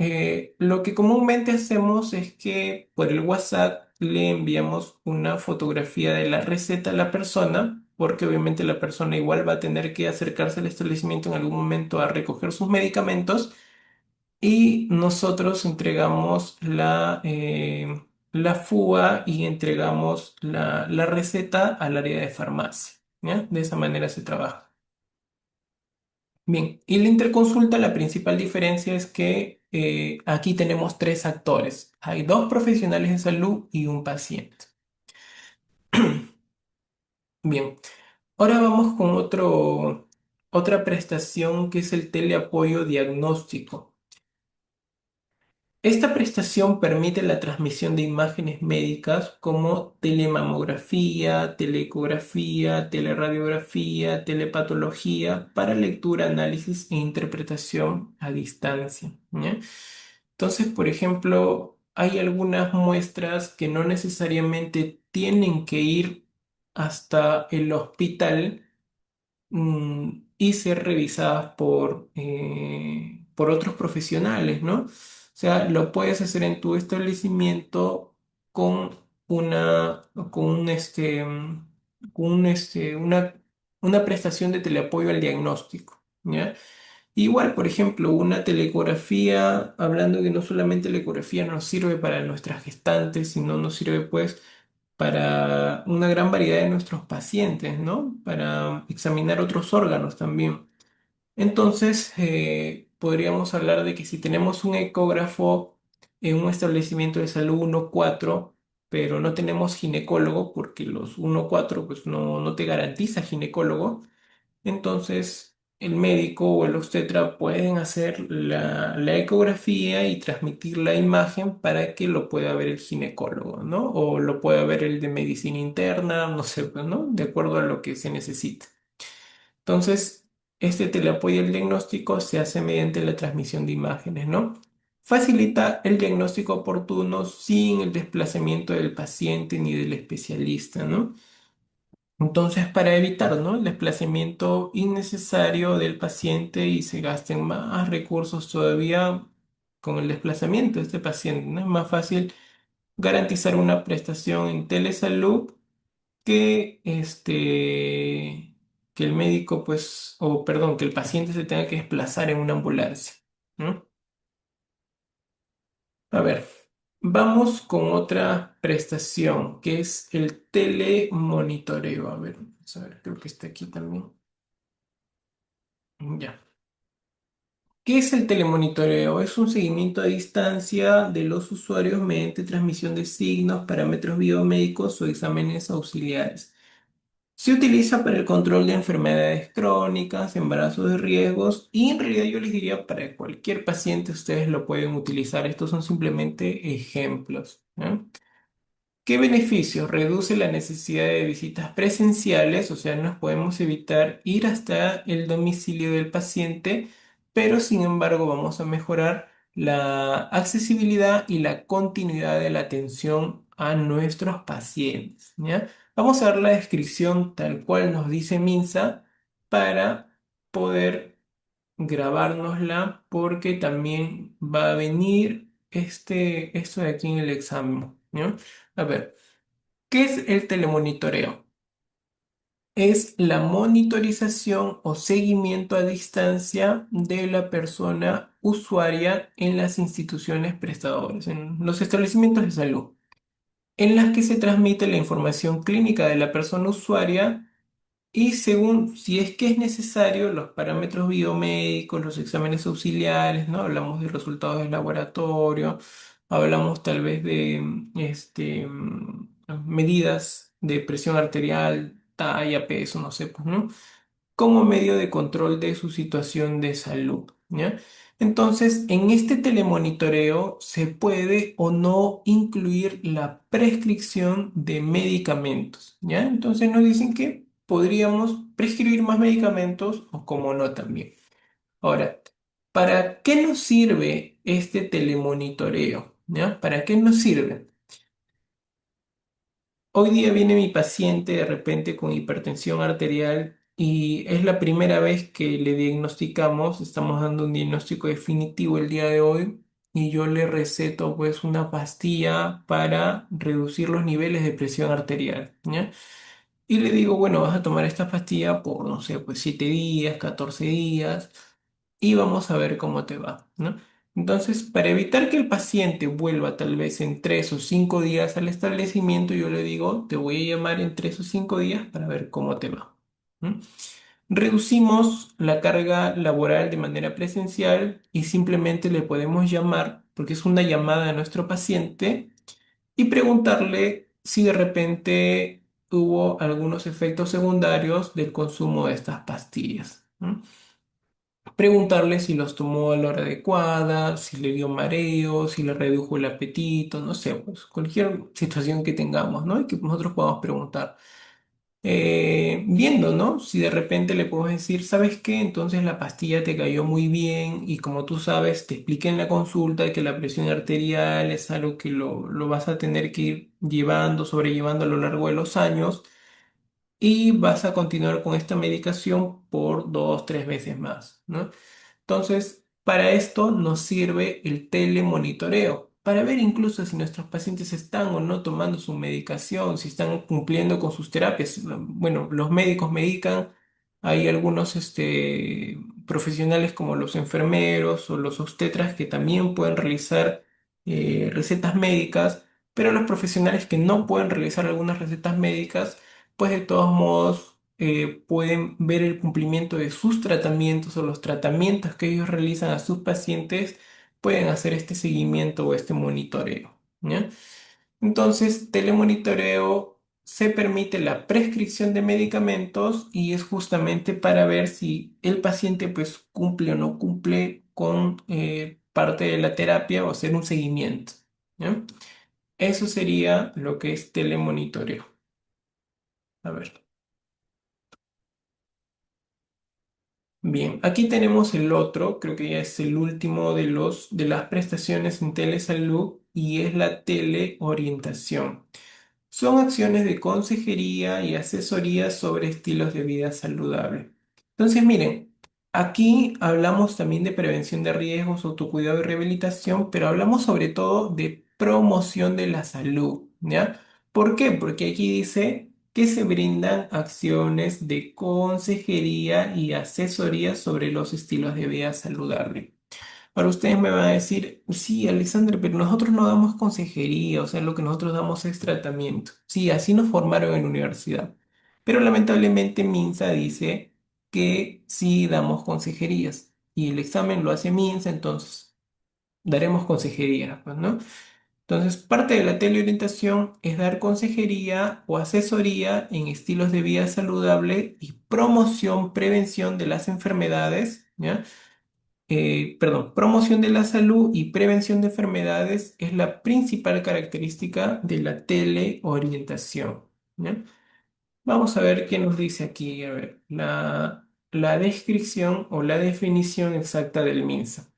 lo que comúnmente hacemos es que por el WhatsApp le enviamos una fotografía de la receta a la persona, porque obviamente la persona igual va a tener que acercarse al establecimiento en algún momento a recoger sus medicamentos y nosotros entregamos la FUA y entregamos la receta al área de farmacia, ¿ya? De esa manera se trabaja. Bien, y la interconsulta, la principal diferencia es que aquí tenemos tres actores. Hay dos profesionales de salud y un paciente. Bien, ahora vamos con otra prestación que es el teleapoyo diagnóstico. Esta prestación permite la transmisión de imágenes médicas como telemamografía, teleecografía, teleradiografía, telepatología para lectura, análisis e interpretación a distancia, ¿ya? Entonces, por ejemplo, hay algunas muestras que no necesariamente tienen que ir hasta el hospital y ser revisadas por otros profesionales, ¿no? O sea, lo puedes hacer en tu establecimiento con con una prestación de teleapoyo al diagnóstico, ¿ya? Igual, por ejemplo, una telecografía, hablando que no solamente la ecografía nos sirve para nuestras gestantes, sino nos sirve pues para una gran variedad de nuestros pacientes, ¿no? Para examinar otros órganos también. Entonces, podríamos hablar de que si tenemos un ecógrafo en un establecimiento de salud 1-4, pero no tenemos ginecólogo, porque los 1-4 pues no te garantiza ginecólogo, entonces, el médico o el obstetra pueden hacer la ecografía y transmitir la imagen para que lo pueda ver el ginecólogo, ¿no? O lo pueda ver el de medicina interna, no sé, pues, ¿no? De acuerdo a lo que se necesite. Entonces, este teleapoyo al diagnóstico se hace mediante la transmisión de imágenes, ¿no? Facilita el diagnóstico oportuno sin el desplazamiento del paciente ni del especialista, ¿no? Entonces, para evitar, ¿no? El desplazamiento innecesario del paciente y se gasten más recursos todavía con el desplazamiento de este paciente, ¿no? Es más fácil garantizar una prestación en telesalud que que el médico, pues, o perdón, que el paciente se tenga que desplazar en una ambulancia, ¿no? A ver, vamos con otra prestación, que es el telemonitoreo. A ver, vamos a ver, creo que está aquí también. Ya. ¿Qué es el telemonitoreo? Es un seguimiento a distancia de los usuarios mediante transmisión de signos, parámetros biomédicos o exámenes auxiliares. Se utiliza para el control de enfermedades crónicas, embarazos de riesgos y en realidad yo les diría para cualquier paciente ustedes lo pueden utilizar. Estos son simplemente ejemplos, ¿no? ¿Qué beneficios? Reduce la necesidad de visitas presenciales, o sea, nos podemos evitar ir hasta el domicilio del paciente, pero sin embargo vamos a mejorar la accesibilidad y la continuidad de la atención a nuestros pacientes, ¿ya? Vamos a ver la descripción tal cual nos dice Minsa para poder grabárnosla porque también va a venir esto de aquí en el examen, ¿no? A ver. ¿Qué es el telemonitoreo? Es la monitorización o seguimiento a distancia de la persona usuaria en las instituciones prestadoras, en los establecimientos de salud, en las que se transmite la información clínica de la persona usuaria y según si es que es necesario, los parámetros biomédicos, los exámenes auxiliares, ¿no? Hablamos de resultados del laboratorio, hablamos tal vez de medidas de presión arterial, talla, peso, no sé, pues, ¿no? Como medio de control de su situación de salud, ¿ya? Entonces, en este telemonitoreo se puede o no incluir la prescripción de medicamentos, ¿ya? Entonces nos dicen que podríamos prescribir más medicamentos o como no también. Ahora, ¿para qué nos sirve este telemonitoreo? ¿Ya? ¿Para qué nos sirve? Hoy día viene mi paciente de repente con hipertensión arterial y es la primera vez que le diagnosticamos, estamos dando un diagnóstico definitivo el día de hoy y yo le receto pues una pastilla para reducir los niveles de presión arterial, ¿ya? Y le digo, bueno, vas a tomar esta pastilla por, no sé, pues 7 días, 14 días y vamos a ver cómo te va, ¿no? Entonces, para evitar que el paciente vuelva tal vez en 3 o 5 días al establecimiento, yo le digo, te voy a llamar en 3 o 5 días para ver cómo te va. ¿M? Reducimos la carga laboral de manera presencial y simplemente le podemos llamar, porque es una llamada a nuestro paciente, y preguntarle si de repente hubo algunos efectos secundarios del consumo de estas pastillas. ¿M? Preguntarle si los tomó a la hora adecuada, si le dio mareo, si le redujo el apetito, no sé, pues cualquier situación que tengamos, ¿no? Y que nosotros podamos preguntar. Viendo, ¿no? Si de repente le podemos decir, ¿sabes qué? Entonces la pastilla te cayó muy bien y como tú sabes, te expliqué en la consulta que la presión arterial es algo que lo vas a tener que ir llevando, sobrellevando a lo largo de los años y vas a continuar con esta medicación por 2, 3 meses más, ¿no? Entonces, para esto nos sirve el telemonitoreo, para ver incluso si nuestros pacientes están o no tomando su medicación, si están cumpliendo con sus terapias. Bueno, los médicos medican, hay algunos profesionales como los enfermeros o los obstetras que también pueden realizar recetas médicas, pero los profesionales que no pueden realizar algunas recetas médicas, pues de todos modos pueden ver el cumplimiento de sus tratamientos o los tratamientos que ellos realizan a sus pacientes, pueden hacer este seguimiento o este monitoreo, ¿ya? Entonces, telemonitoreo se permite la prescripción de medicamentos y es justamente para ver si el paciente pues cumple o no cumple con parte de la terapia o hacer un seguimiento, ¿ya? Eso sería lo que es telemonitoreo. A ver. Bien, aquí tenemos el otro, creo que ya es el último de las prestaciones en telesalud y es la teleorientación. Son acciones de consejería y asesoría sobre estilos de vida saludable. Entonces, miren, aquí hablamos también de prevención de riesgos, autocuidado y rehabilitación, pero hablamos sobre todo de promoción de la salud, ¿ya? ¿Por qué? Porque aquí dice que se brindan acciones de consejería y asesoría sobre los estilos de vida saludable. Para ustedes me van a decir, sí, Alexander, pero nosotros no damos consejería, o sea, lo que nosotros damos es tratamiento. Sí, así nos formaron en la universidad. Pero lamentablemente MINSA dice que sí damos consejerías y el examen lo hace MINSA, entonces daremos consejería, pues, ¿no? Entonces, parte de la teleorientación es dar consejería o asesoría en estilos de vida saludable y promoción, prevención de las enfermedades, ¿ya? Perdón, promoción de la salud y prevención de enfermedades es la principal característica de la teleorientación, ¿ya? Vamos a ver qué nos dice aquí, a ver, la descripción o la definición exacta del MINSA.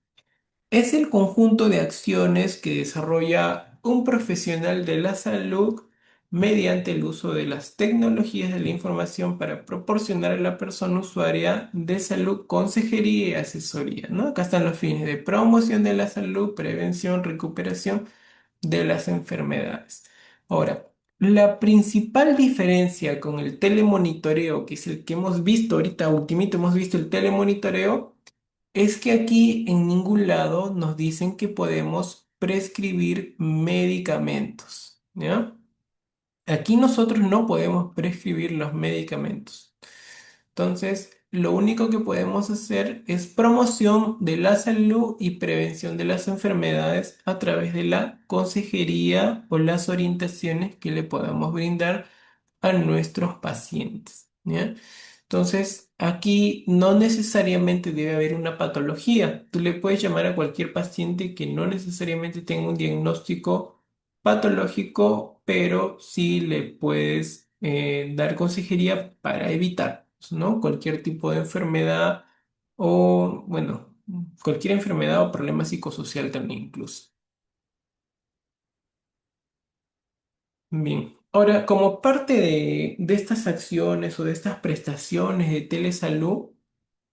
Es el conjunto de acciones que desarrolla un profesional de la salud mediante el uso de las tecnologías de la información para proporcionar a la persona usuaria de salud consejería y asesoría, ¿no? Acá están los fines de promoción de la salud, prevención, recuperación de las enfermedades. Ahora, la principal diferencia con el telemonitoreo, que es el que hemos visto ahorita, ultimito hemos visto el telemonitoreo, es que aquí en ningún lado nos dicen que podemos prescribir medicamentos, ¿ya? Aquí nosotros no podemos prescribir los medicamentos. Entonces, lo único que podemos hacer es promoción de la salud y prevención de las enfermedades a través de la consejería o las orientaciones que le podamos brindar a nuestros pacientes, ¿ya? Entonces, aquí no necesariamente debe haber una patología. Tú le puedes llamar a cualquier paciente que no necesariamente tenga un diagnóstico patológico, pero sí le puedes dar consejería para evitar, ¿no? Cualquier tipo de enfermedad o, bueno, cualquier enfermedad o problema psicosocial también incluso. Bien, ahora, como parte de estas acciones o de estas prestaciones de telesalud,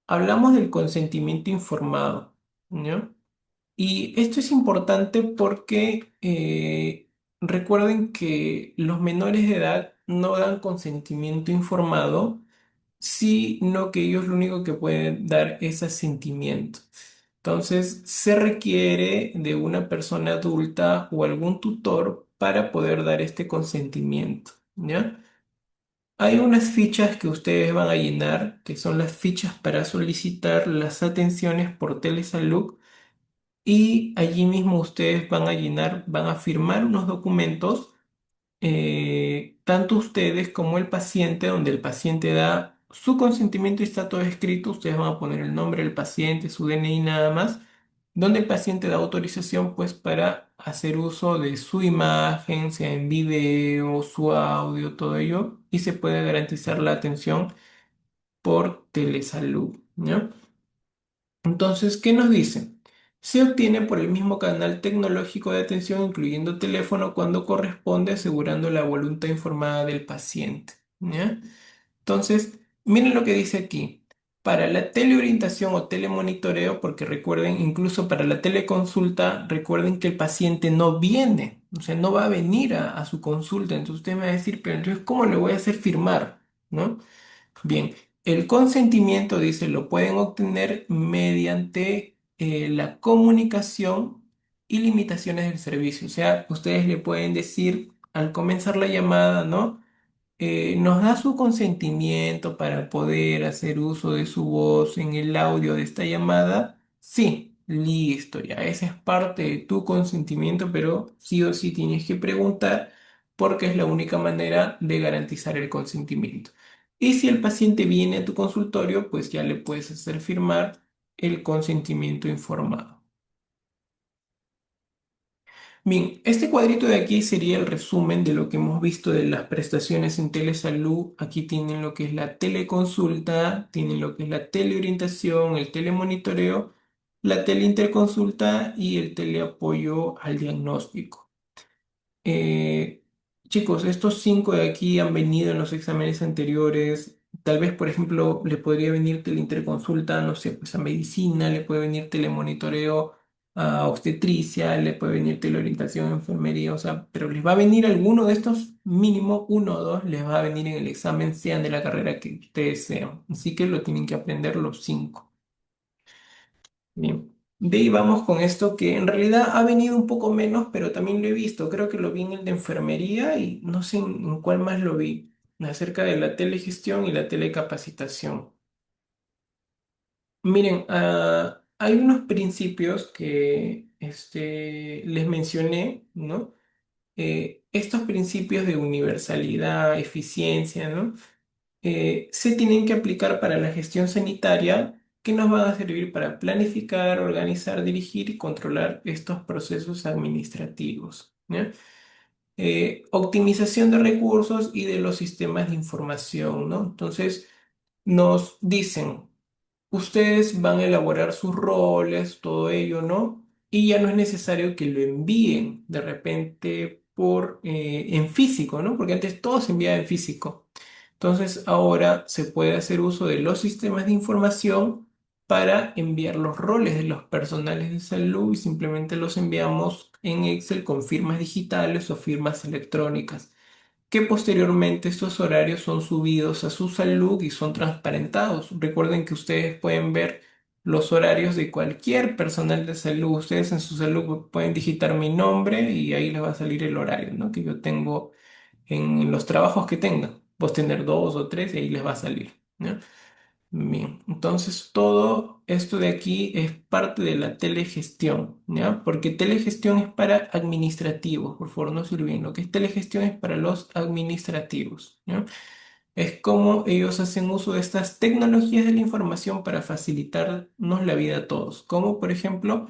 hablamos del consentimiento informado, ¿no? Y esto es importante porque recuerden que los menores de edad no dan consentimiento informado, sino que ellos lo único que pueden dar es asentimiento. Entonces, se requiere de una persona adulta o algún tutor para poder dar este consentimiento, ¿ya? Hay unas fichas que ustedes van a llenar, que son las fichas para solicitar las atenciones por telesalud, y allí mismo ustedes van a llenar, van a firmar unos documentos, tanto ustedes como el paciente, donde el paciente da su consentimiento y está todo escrito. Ustedes van a poner el nombre del paciente, su DNI nada más, donde el paciente da autorización pues para hacer uso de su imagen, sea en video, su audio, todo ello, y se puede garantizar la atención por telesalud, ¿no? Entonces, ¿qué nos dice? Se obtiene por el mismo canal tecnológico de atención, incluyendo teléfono, cuando corresponde, asegurando la voluntad informada del paciente, ¿ya? Entonces, miren lo que dice aquí. Para la teleorientación o telemonitoreo, porque recuerden, incluso para la teleconsulta, recuerden que el paciente no viene, o sea, no va a venir a su consulta. Entonces usted me va a decir, pero entonces, ¿cómo le voy a hacer firmar? ¿No? Bien, el consentimiento, dice, lo pueden obtener mediante la comunicación y limitaciones del servicio. O sea, ustedes le pueden decir al comenzar la llamada, ¿no? Nos da su consentimiento para poder hacer uso de su voz en el audio de esta llamada. Sí, listo, ya esa es parte de tu consentimiento, pero sí o sí tienes que preguntar porque es la única manera de garantizar el consentimiento. Y si el paciente viene a tu consultorio, pues ya le puedes hacer firmar el consentimiento informado. Bien, este cuadrito de aquí sería el resumen de lo que hemos visto de las prestaciones en telesalud. Aquí tienen lo que es la teleconsulta, tienen lo que es la teleorientación, el telemonitoreo, la teleinterconsulta y el teleapoyo al diagnóstico. Eh, Chicos, estos cinco de aquí han venido en los exámenes anteriores. Tal vez, por ejemplo, le podría venir teleinterconsulta, no sé, pues a medicina, le puede venir telemonitoreo a obstetricia, le puede venir teleorientación a enfermería, o sea, pero les va a venir alguno de estos, mínimo uno o dos, les va a venir en el examen, sean de la carrera que ustedes sean. Así que lo tienen que aprender los cinco. Bien. De ahí vamos con esto que en realidad ha venido un poco menos, pero también lo he visto. Creo que lo vi en el de enfermería y no sé en cuál más lo vi, acerca de la telegestión y la telecapacitación. Miren, hay unos principios que les mencioné, ¿no? Estos principios de universalidad, eficiencia, ¿no? Se tienen que aplicar para la gestión sanitaria que nos van a servir para planificar, organizar, dirigir y controlar estos procesos administrativos, ¿ya? Optimización de recursos y de los sistemas de información, ¿no? Entonces, nos dicen, ustedes van a elaborar sus roles, todo ello, ¿no? Y ya no es necesario que lo envíen de repente en físico, ¿no? Porque antes todo se enviaba en físico. Entonces ahora se puede hacer uso de los sistemas de información para enviar los roles de los personales de salud y simplemente los enviamos en Excel con firmas digitales o firmas electrónicas, que posteriormente estos horarios son subidos a su salud y son transparentados. Recuerden que ustedes pueden ver los horarios de cualquier personal de salud. Ustedes en su salud pueden digitar mi nombre y ahí les va a salir el horario, ¿no? Que yo tengo en los trabajos que tengan. Puedes tener dos o tres y ahí les va a salir, ¿no? Bien, entonces todo esto de aquí es parte de la telegestión, ¿ya? Porque telegestión es para administrativos, por favor no se olviden, lo que es telegestión es para los administrativos, ¿ya? Es como ellos hacen uso de estas tecnologías de la información para facilitarnos la vida a todos, como por ejemplo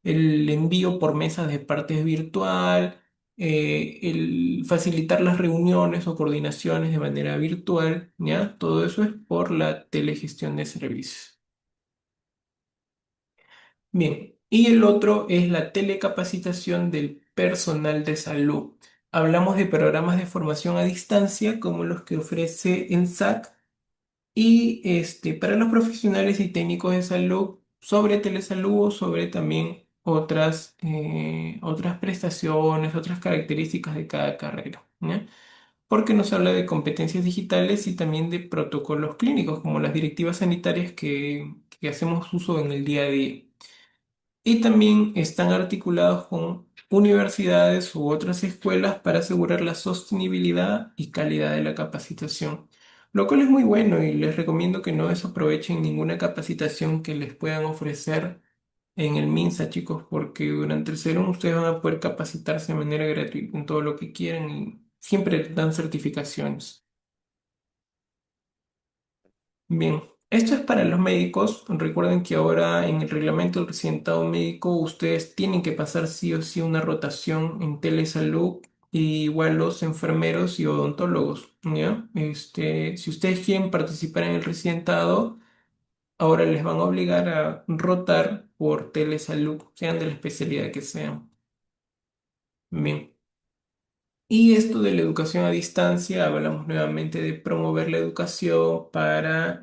el envío por mesas de partes virtual, el facilitar las reuniones o coordinaciones de manera virtual, ¿ya? Todo eso es por la telegestión de servicios. Bien, y el otro es la telecapacitación del personal de salud. Hablamos de programas de formación a distancia como los que ofrece el SAC y para los profesionales y técnicos de salud sobre telesalud o sobre también otras prestaciones, otras características de cada carrera, ¿ya? Porque nos habla de competencias digitales y también de protocolos clínicos, como las directivas sanitarias que hacemos uso en el día a día. Y también están articulados con universidades u otras escuelas para asegurar la sostenibilidad y calidad de la capacitación, lo cual es muy bueno y les recomiendo que no desaprovechen ninguna capacitación que les puedan ofrecer en el MINSA, chicos, porque durante el CERUM ustedes van a poder capacitarse de manera gratuita en todo lo que quieran y siempre dan certificaciones. Bien, esto es para los médicos. Recuerden que ahora en el reglamento del residentado médico ustedes tienen que pasar sí o sí una rotación en telesalud, y igual los enfermeros y odontólogos, ¿ya? Si ustedes quieren participar en el residentado, ahora les van a obligar a rotar por telesalud, sean de la especialidad que sean. Bien. Y esto de la educación a distancia, hablamos nuevamente de promover la educación para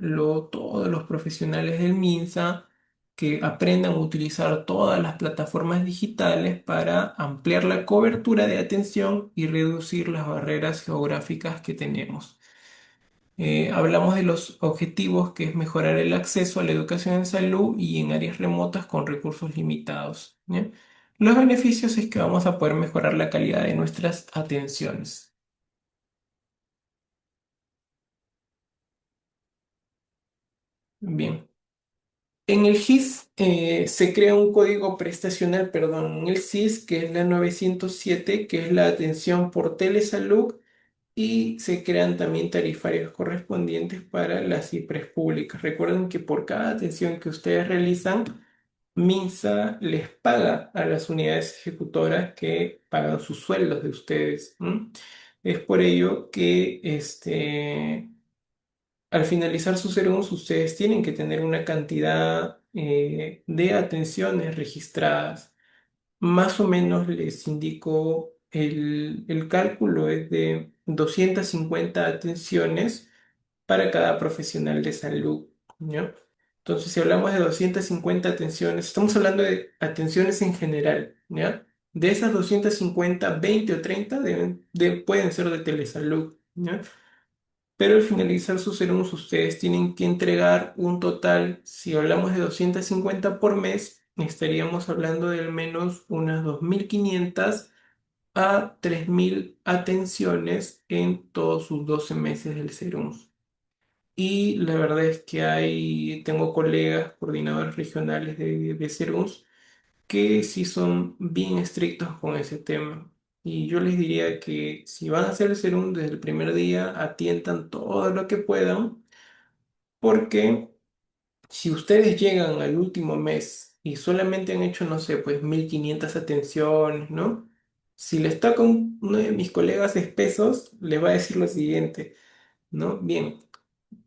todos los profesionales del MINSA que aprendan a utilizar todas las plataformas digitales para ampliar la cobertura de atención y reducir las barreras geográficas que tenemos. Hablamos de los objetivos, que es mejorar el acceso a la educación en salud y en áreas remotas con recursos limitados, ¿ya? Los beneficios es que vamos a poder mejorar la calidad de nuestras atenciones. Bien. En el GIS se crea un código prestacional, perdón, en el SIS, que es la 907, que es la atención por telesalud, y se crean también tarifarios correspondientes para las IPRES públicas. Recuerden que por cada atención que ustedes realizan, MINSA les paga a las unidades ejecutoras que pagan sus sueldos de ustedes. ¿M? Es por ello que al finalizar sus serums, ustedes tienen que tener una cantidad de atenciones registradas. Más o menos les indico, el cálculo es de 250 atenciones para cada profesional de salud, ¿no? Entonces, si hablamos de 250 atenciones, estamos hablando de atenciones en general, ¿ya? De esas 250, 20 o 30 pueden ser de telesalud, ¿ya? Pero al finalizar sus serums, ustedes tienen que entregar un total, si hablamos de 250 por mes, estaríamos hablando de al menos unas 2.500 a 3.000 atenciones en todos sus 12 meses del serum. Y la verdad es que tengo colegas, coordinadores regionales de serums, que sí son bien estrictos con ese tema. Y yo les diría que si van a hacer el serum desde el primer día, atiendan todo lo que puedan, porque si ustedes llegan al último mes y solamente han hecho, no sé, pues 1.500 atenciones, ¿no? Si les toca uno de mis colegas espesos, le va a decir lo siguiente, ¿no? Bien,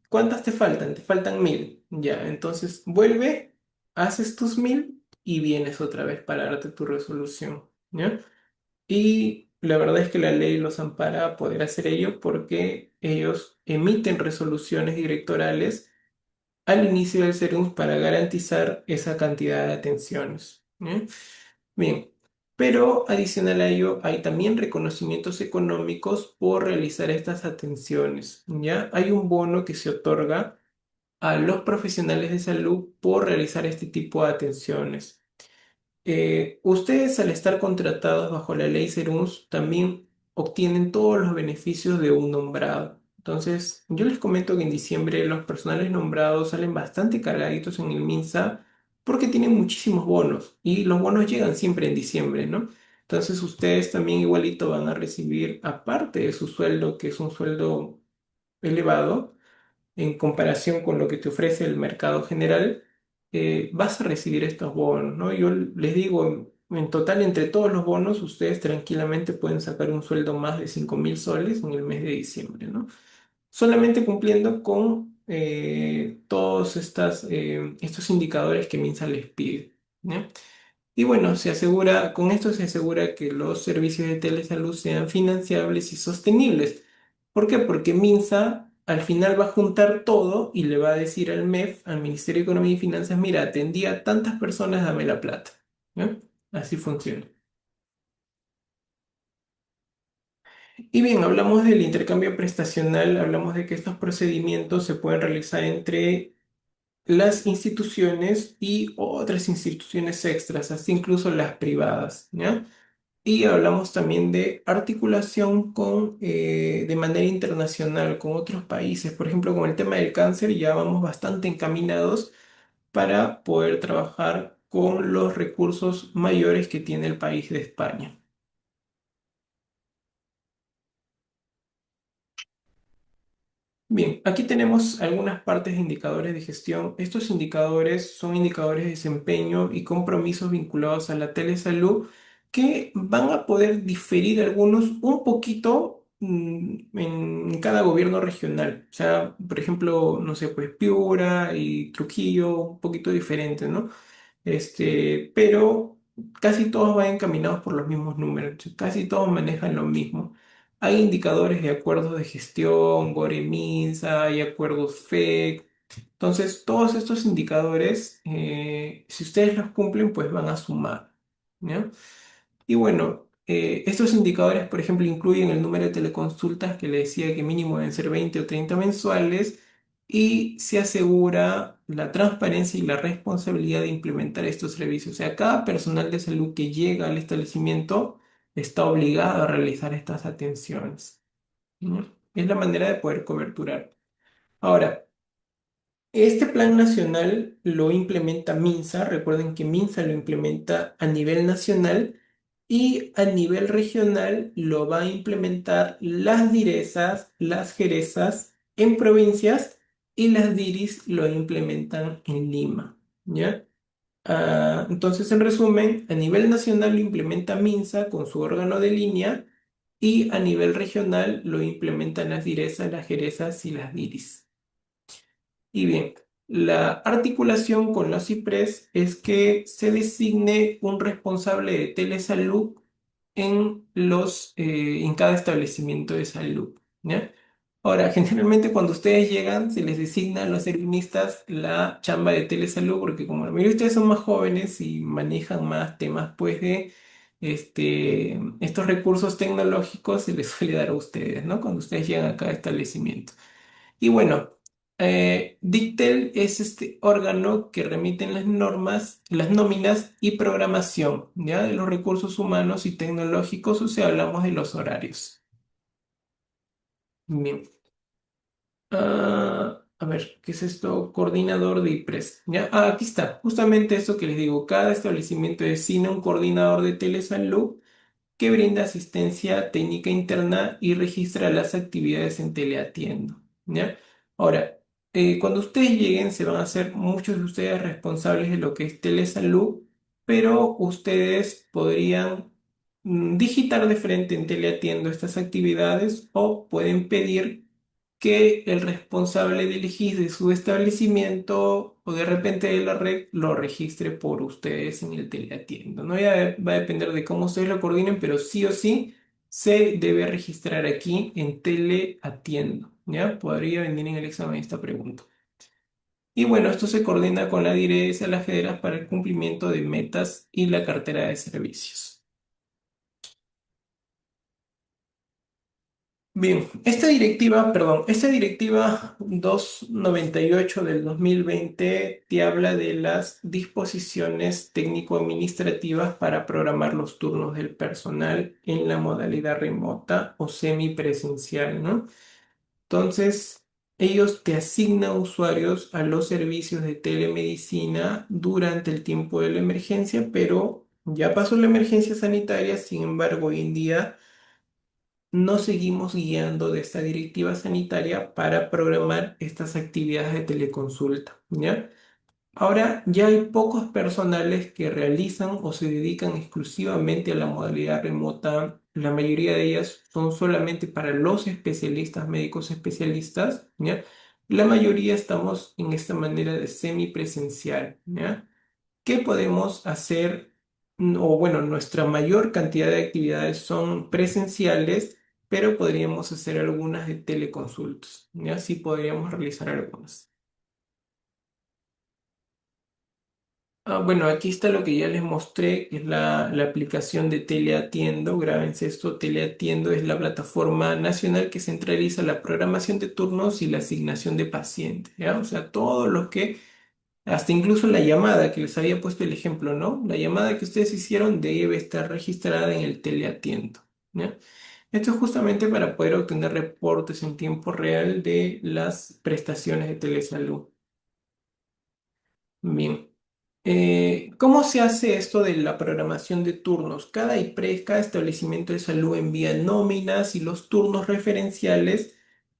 ¿cuántas te faltan? Te faltan 1.000. Ya, entonces vuelve, haces tus 1.000 y vienes otra vez para darte tu resolución, ¿ya? Y la verdad es que la ley los ampara a poder hacer ello porque ellos emiten resoluciones directorales al inicio del serum para garantizar esa cantidad de atenciones, ¿ya? Bien, pero adicional a ello hay también reconocimientos económicos por realizar estas atenciones, ¿ya? Hay un bono que se otorga a los profesionales de salud por realizar este tipo de atenciones. Ustedes al estar contratados bajo la ley Serums también obtienen todos los beneficios de un nombrado. Entonces, yo les comento que en diciembre los personales nombrados salen bastante cargaditos en el MINSA porque tienen muchísimos bonos y los bonos llegan siempre en diciembre, ¿no? Entonces, ustedes también igualito van a recibir, aparte de su sueldo, que es un sueldo elevado, en comparación con lo que te ofrece el mercado general, vas a recibir estos bonos, ¿no? Yo les digo, en total, entre todos los bonos, ustedes tranquilamente pueden sacar un sueldo más de 5.000 soles en el mes de diciembre, ¿no? Solamente cumpliendo con todos estos indicadores que MINSA les pide, ¿no? Y bueno, con esto se asegura que los servicios de telesalud sean financiables y sostenibles. ¿Por qué? Porque MINSA al final va a juntar todo y le va a decir al MEF, al Ministerio de Economía y Finanzas, mira, atendí a tantas personas, dame la plata. ¿No? Así funciona. Y bien, hablamos del intercambio prestacional, hablamos de que estos procedimientos se pueden realizar entre las instituciones y otras instituciones extras, así incluso las privadas, ¿ya? Y hablamos también de articulación de manera internacional con otros países. Por ejemplo, con el tema del cáncer ya vamos bastante encaminados para poder trabajar con los recursos mayores que tiene el país de España. Bien, aquí tenemos algunas partes de indicadores de gestión. Estos indicadores son indicadores de desempeño y compromisos vinculados a la telesalud que van a poder diferir algunos un poquito en cada gobierno regional. O sea, por ejemplo, no sé, pues Piura y Trujillo, un poquito diferente, ¿no? Pero casi todos van encaminados por los mismos números, casi todos manejan lo mismo. Hay indicadores de acuerdos de gestión, Gore-Minsa, hay acuerdos FEC. Entonces, todos estos indicadores, si ustedes los cumplen, pues van a sumar, ¿ya? Y bueno, estos indicadores, por ejemplo, incluyen el número de teleconsultas que le decía que mínimo deben ser 20 o 30 mensuales y se asegura la transparencia y la responsabilidad de implementar estos servicios. O sea, cada personal de salud que llega al establecimiento está obligado a realizar estas atenciones, ¿no? Es la manera de poder coberturar. Ahora, este plan nacional lo implementa MINSA. Recuerden que MINSA lo implementa a nivel nacional y a nivel regional lo va a implementar las DIRESAS, las JERESAS en provincias y las DIRIS lo implementan en Lima, ¿ya? Entonces, en resumen, a nivel nacional lo implementa MINSA con su órgano de línea y a nivel regional lo implementan las DIRESAS, las JERESAS y las DIRIS. Y bien, la articulación con la CIPRES es que se designe un responsable de telesalud en cada establecimiento de salud, ¿ya? Ahora, generalmente cuando ustedes llegan, se les designa a los servinistas la chamba de telesalud, porque como la mayoría de ustedes son más jóvenes y manejan más temas, pues, de estos recursos tecnológicos, se les suele dar a ustedes, ¿no? Cuando ustedes llegan a cada establecimiento. Y bueno, Dictel es este órgano que remite las normas, las nóminas y programación, ¿ya? De los recursos humanos y tecnológicos, o sea, hablamos de los horarios. Bien. A ver, ¿qué es esto? Coordinador de IPRES. ¿Ya? Aquí está. Justamente esto que les digo. Cada establecimiento designa un coordinador de telesalud que brinda asistencia técnica interna y registra las actividades en teleatiendo. ¿Ya? Ahora, cuando ustedes lleguen, se van a hacer muchos de ustedes responsables de lo que es telesalud, pero ustedes podrían digitar de frente en teleatiendo estas actividades o pueden pedir que el responsable del X de su establecimiento o de repente de la red lo registre por ustedes en el teleatiendo, ¿no? Ya va a depender de cómo ustedes lo coordinen, pero sí o sí se debe registrar aquí en teleatiendo, ¿ya? Podría venir en el examen esta pregunta. Y bueno, esto se coordina con la dirección de las federas para el cumplimiento de metas y la cartera de servicios. Bien, esta directiva 298 del 2020 te habla de las disposiciones técnico-administrativas para programar los turnos del personal en la modalidad remota o semipresencial, ¿no? Entonces, ellos te asignan usuarios a los servicios de telemedicina durante el tiempo de la emergencia, pero ya pasó la emergencia sanitaria, sin embargo, hoy en día no seguimos guiando de esta directiva sanitaria para programar estas actividades de teleconsulta, ¿ya? Ahora ya hay pocos personales que realizan o se dedican exclusivamente a la modalidad remota. La mayoría de ellas son solamente para los especialistas, médicos especialistas, ¿ya? La mayoría estamos en esta manera de semipresencial, ¿ya? ¿Qué podemos hacer? O bueno, nuestra mayor cantidad de actividades son presenciales, pero podríamos hacer algunas de teleconsultas, ¿ya? Sí podríamos realizar algunas. Bueno, aquí está lo que ya les mostré, que es la aplicación de Teleatiendo. Grábense esto, Teleatiendo es la plataforma nacional que centraliza la programación de turnos y la asignación de pacientes, ¿ya? O sea, todo lo que hasta incluso la llamada que les había puesto el ejemplo, ¿no? La llamada que ustedes hicieron debe estar registrada en el teleatiendo, ¿ya? Esto es justamente para poder obtener reportes en tiempo real de las prestaciones de telesalud. Bien. ¿Cómo se hace esto de la programación de turnos? Cada IPRES, cada establecimiento de salud envía nóminas y los turnos referenciales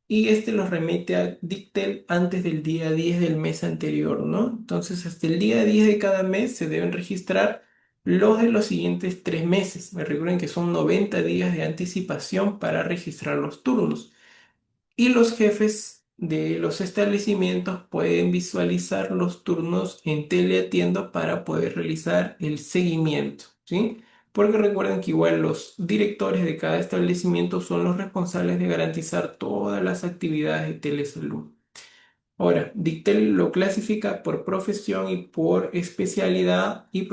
y este los remite a Dictel antes del día 10 del mes anterior, ¿no? Entonces, hasta el día 10 de cada mes se deben registrar los de los siguientes 3 meses. Me recuerden que son 90 días de anticipación para registrar los turnos y los jefes de los establecimientos pueden visualizar los turnos en teleatiendo para poder realizar el seguimiento, ¿sí? Porque recuerden que igual los directores de cada establecimiento son los responsables de garantizar todas las actividades de telesalud. Ahora, Dictel lo clasifica por profesión y por especialidad y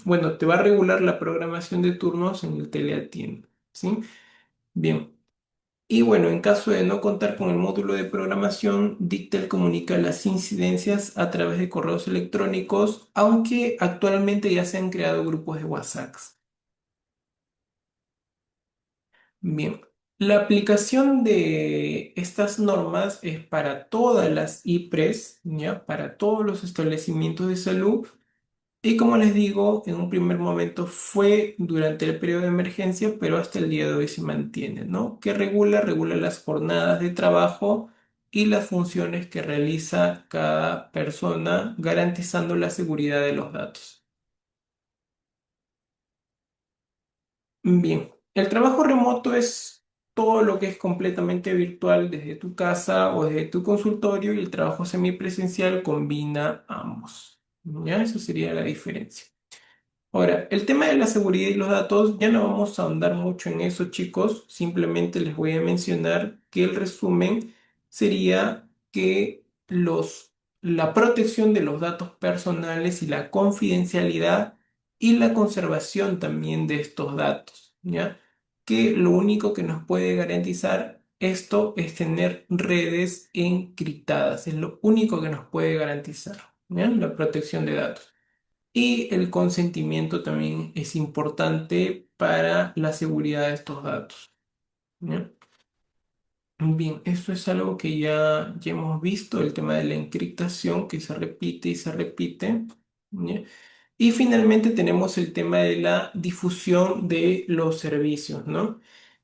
bueno, te va a regular la programación de turnos en el teleatiendo, ¿sí? Bien. Y bueno, en caso de no contar con el módulo de programación, Dictel comunica las incidencias a través de correos electrónicos, aunque actualmente ya se han creado grupos de WhatsApp. Bien, la aplicación de estas normas es para todas las IPRES, ¿ya? Para todos los establecimientos de salud. Y como les digo, en un primer momento fue durante el periodo de emergencia, pero hasta el día de hoy se mantiene, ¿no? Que regula las jornadas de trabajo y las funciones que realiza cada persona, garantizando la seguridad de los datos. Bien, el trabajo remoto es todo lo que es completamente virtual desde tu casa o desde tu consultorio y el trabajo semipresencial combina ambos. ¿Ya? Eso sería la diferencia. Ahora, el tema de la seguridad y los datos, ya no vamos a ahondar mucho en eso, chicos. Simplemente les voy a mencionar que el resumen sería que la protección de los datos personales y la confidencialidad y la conservación también de estos datos, ¿ya? Que lo único que nos puede garantizar esto es tener redes encriptadas. Es lo único que nos puede garantizar, ¿ya? La protección de datos. Y el consentimiento también es importante para la seguridad de estos datos, ¿ya? Bien, esto es algo que ya hemos visto, el tema de la encriptación que se repite y se repite, ¿ya? Y finalmente tenemos el tema de la difusión de los servicios, ¿no?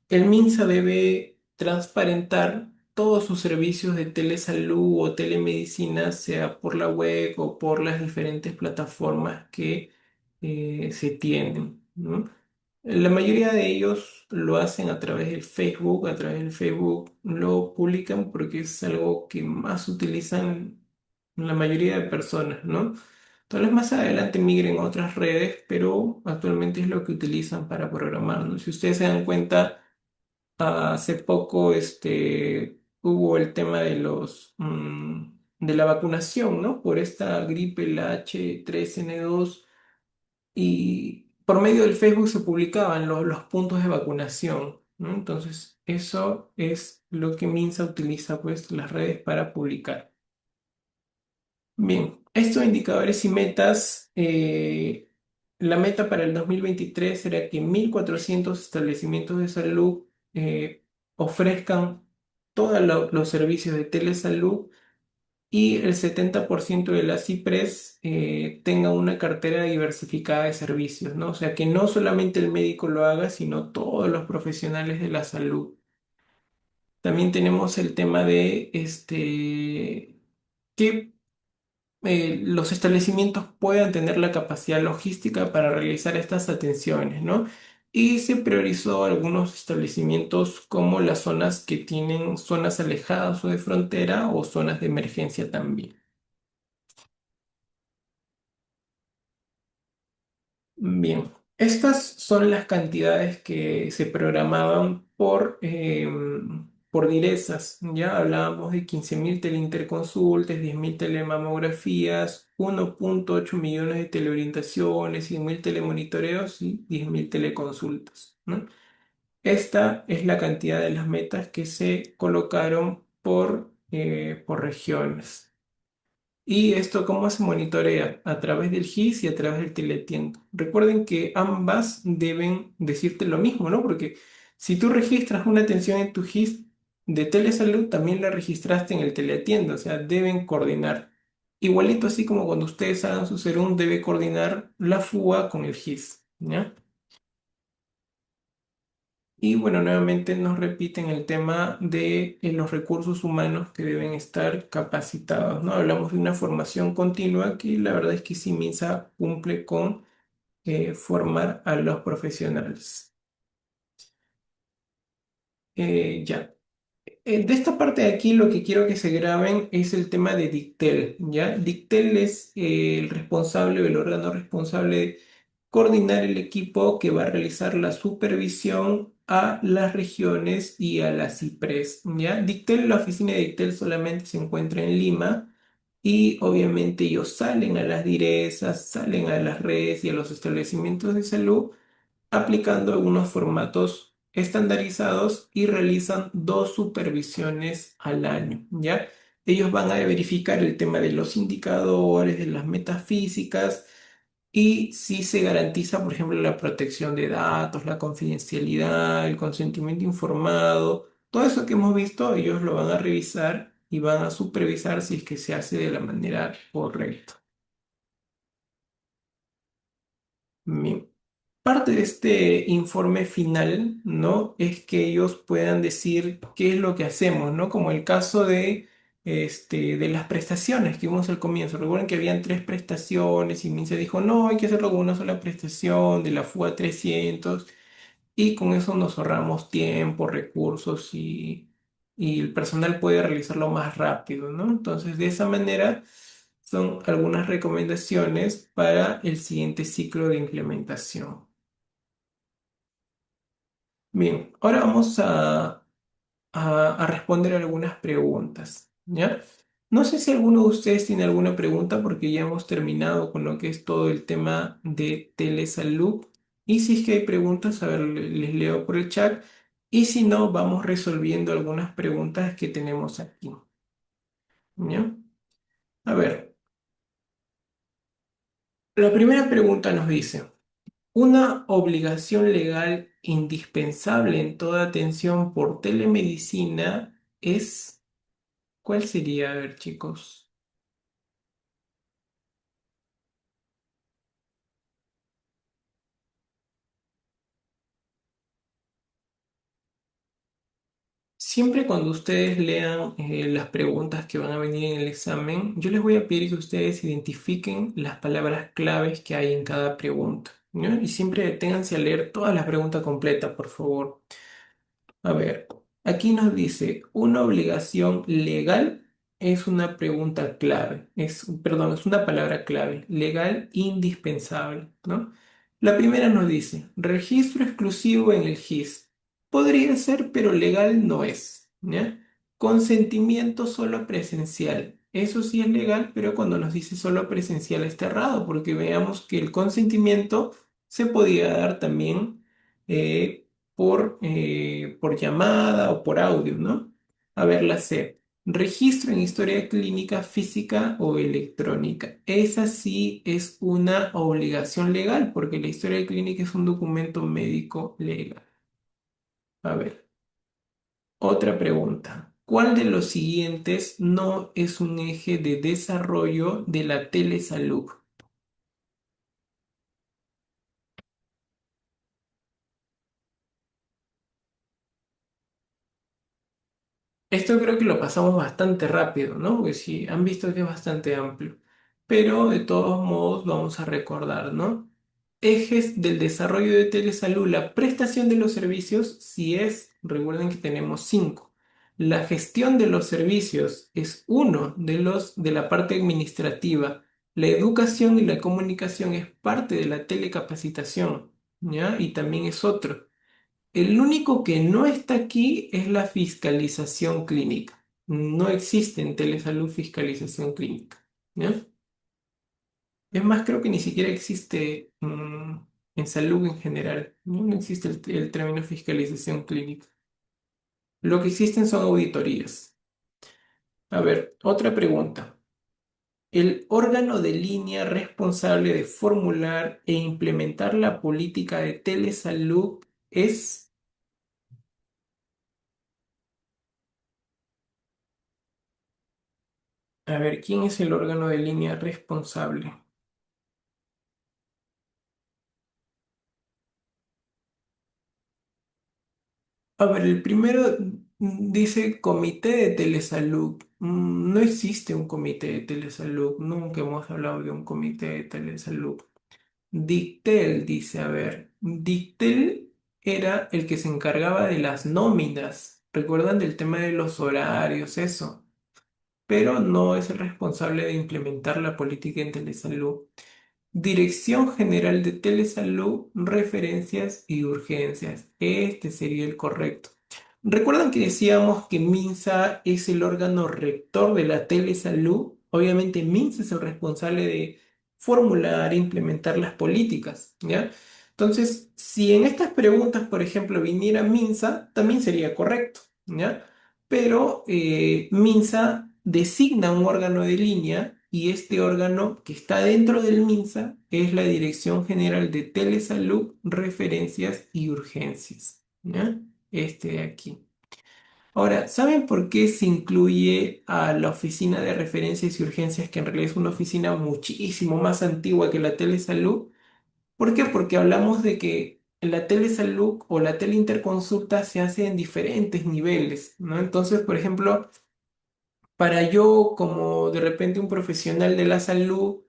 El MINSA debe transparentar todos sus servicios de telesalud o telemedicina, sea por la web o por las diferentes plataformas que se tienen, ¿no? La mayoría de ellos lo hacen a través del Facebook, a través del Facebook lo publican porque es algo que más utilizan la mayoría de personas, ¿no? Tal vez más adelante migren a otras redes, pero actualmente es lo que utilizan para programar, ¿no? Si ustedes se dan cuenta, hace poco hubo el tema de la vacunación, ¿no? Por esta gripe, la H3N2, y por medio del Facebook se publicaban los puntos de vacunación, ¿no? Entonces, eso es lo que Minsa utiliza, pues, las redes para publicar. Bien, estos indicadores y metas, la meta para el 2023 será que 1.400 establecimientos de salud ofrezcan todos los servicios de telesalud y el 70% de las IPRES tenga una cartera diversificada de servicios, ¿no? O sea, que no solamente el médico lo haga, sino todos los profesionales de la salud. También tenemos el tema de que los establecimientos puedan tener la capacidad logística para realizar estas atenciones, ¿no? Y se priorizó algunos establecimientos como las zonas que tienen zonas alejadas o de frontera o zonas de emergencia también. Bien, estas son las cantidades que se programaban por direzas. Ya hablábamos de 15.000 teleinterconsultas, 10.000 telemamografías, 1,8 millones de teleorientaciones, 100.000 telemonitoreos y 10.000 teleconsultas, ¿no? Esta es la cantidad de las metas que se colocaron por regiones. ¿Y esto cómo se monitorea? A través del GIS y a través del teletiendo. Recuerden que ambas deben decirte lo mismo, ¿no? Porque si tú registras una atención en tu GIS de telesalud, también la registraste en el teletiendo, o sea, deben coordinar. Igualito así como cuando ustedes hagan su serum, debe coordinar la FUA con el GIS, ¿ya? Y bueno, nuevamente nos repiten el tema de los recursos humanos que deben estar capacitados, ¿no? Hablamos de una formación continua que la verdad es que sí MINSA cumple con formar a los profesionales. Ya. De esta parte de aquí lo que quiero que se graben es el tema de Dictel, ¿ya? Dictel es el responsable, el órgano responsable de coordinar el equipo que va a realizar la supervisión a las regiones y a las CIPRES, ¿ya? Dictel, la oficina de Dictel solamente se encuentra en Lima y obviamente ellos salen a las direzas, salen a las redes y a los establecimientos de salud aplicando algunos formatos estandarizados y realizan 2 supervisiones al año, ¿ya? Ellos van a verificar el tema de los indicadores, de las metas físicas y si se garantiza, por ejemplo, la protección de datos, la confidencialidad, el consentimiento informado, todo eso que hemos visto, ellos lo van a revisar y van a supervisar si es que se hace de la manera correcta. Bien. Parte de este informe final, ¿no? Es que ellos puedan decir qué es lo que hacemos, ¿no? Como el caso de las prestaciones que vimos al comienzo. Recuerden que habían 3 prestaciones y Mince dijo, no, hay que hacerlo con una sola prestación de la FUA 300 y con eso nos ahorramos tiempo, recursos y el personal puede realizarlo más rápido, ¿no? Entonces, de esa manera son algunas recomendaciones para el siguiente ciclo de implementación. Bien, ahora vamos a responder algunas preguntas, ¿ya? No sé si alguno de ustedes tiene alguna pregunta porque ya hemos terminado con lo que es todo el tema de telesalud. Y si es que hay preguntas, a ver, les leo por el chat. Y si no, vamos resolviendo algunas preguntas que tenemos aquí, ¿ya? A ver, la primera pregunta nos dice, ¿una obligación legal indispensable en toda atención por telemedicina es... ¿Cuál sería? A ver, chicos. Siempre cuando ustedes lean las preguntas que van a venir en el examen, yo les voy a pedir que ustedes identifiquen las palabras claves que hay en cada pregunta, ¿no? Y siempre deténganse a leer toda la pregunta completa, por favor. A ver, aquí nos dice, una obligación legal es una pregunta clave, perdón, es una palabra clave, legal indispensable, ¿no? La primera nos dice, registro exclusivo en el GIS. Podría ser, pero legal no es, ¿ya? Consentimiento solo presencial. Eso sí es legal, pero cuando nos dice solo presencial está errado, porque veamos que el consentimiento se podía dar también por llamada o por audio, ¿no? A ver, la C. Registro en historia clínica física o electrónica. Esa sí es una obligación legal porque la historia clínica es un documento médico legal. A ver, otra pregunta. ¿Cuál de los siguientes no es un eje de desarrollo de la telesalud? Esto creo que lo pasamos bastante rápido, ¿no? Porque sí, han visto que es bastante amplio. Pero de todos modos vamos a recordar, ¿no? Ejes del desarrollo de telesalud, la prestación de los servicios, si es, recuerden que tenemos cinco. La gestión de los servicios es uno de los de la parte administrativa. La educación y la comunicación es parte de la telecapacitación, ¿ya? Y también es otro. El único que no está aquí es la fiscalización clínica. No existe en telesalud fiscalización clínica, ¿ya? Es más, creo que ni siquiera existe en salud en general. No, no existe el término fiscalización clínica. Lo que existen son auditorías. A ver, otra pregunta. El órgano de línea responsable de formular e implementar la política de telesalud es... A ver, ¿quién es el órgano de línea responsable? A ver, el primero dice comité de telesalud. No existe un comité de telesalud. Nunca hemos hablado de un comité de telesalud. Dictel dice, a ver, Dictel era el que se encargaba de las nóminas. ¿Recuerdan del tema de los horarios, eso? Pero no es el responsable de implementar la política en telesalud. Dirección General de Telesalud, Referencias y Urgencias. Este sería el correcto. ¿Recuerdan que decíamos que MINSA es el órgano rector de la telesalud? Obviamente MINSA es el responsable de formular e implementar las políticas, ¿ya? Entonces, si en estas preguntas, por ejemplo, viniera MINSA, también sería correcto, ¿ya? Pero MINSA designa un órgano de línea y este órgano que está dentro del MINSA es la Dirección General de Telesalud, Referencias y Urgencias, ¿ya? Este de aquí. Ahora, ¿saben por qué se incluye a la Oficina de Referencias y Urgencias, que en realidad es una oficina muchísimo más antigua que la Telesalud? ¿Por qué? Porque hablamos de que la telesalud o la teleinterconsulta se hace en diferentes niveles, ¿no? Entonces, por ejemplo, para yo, como de repente un profesional de la salud,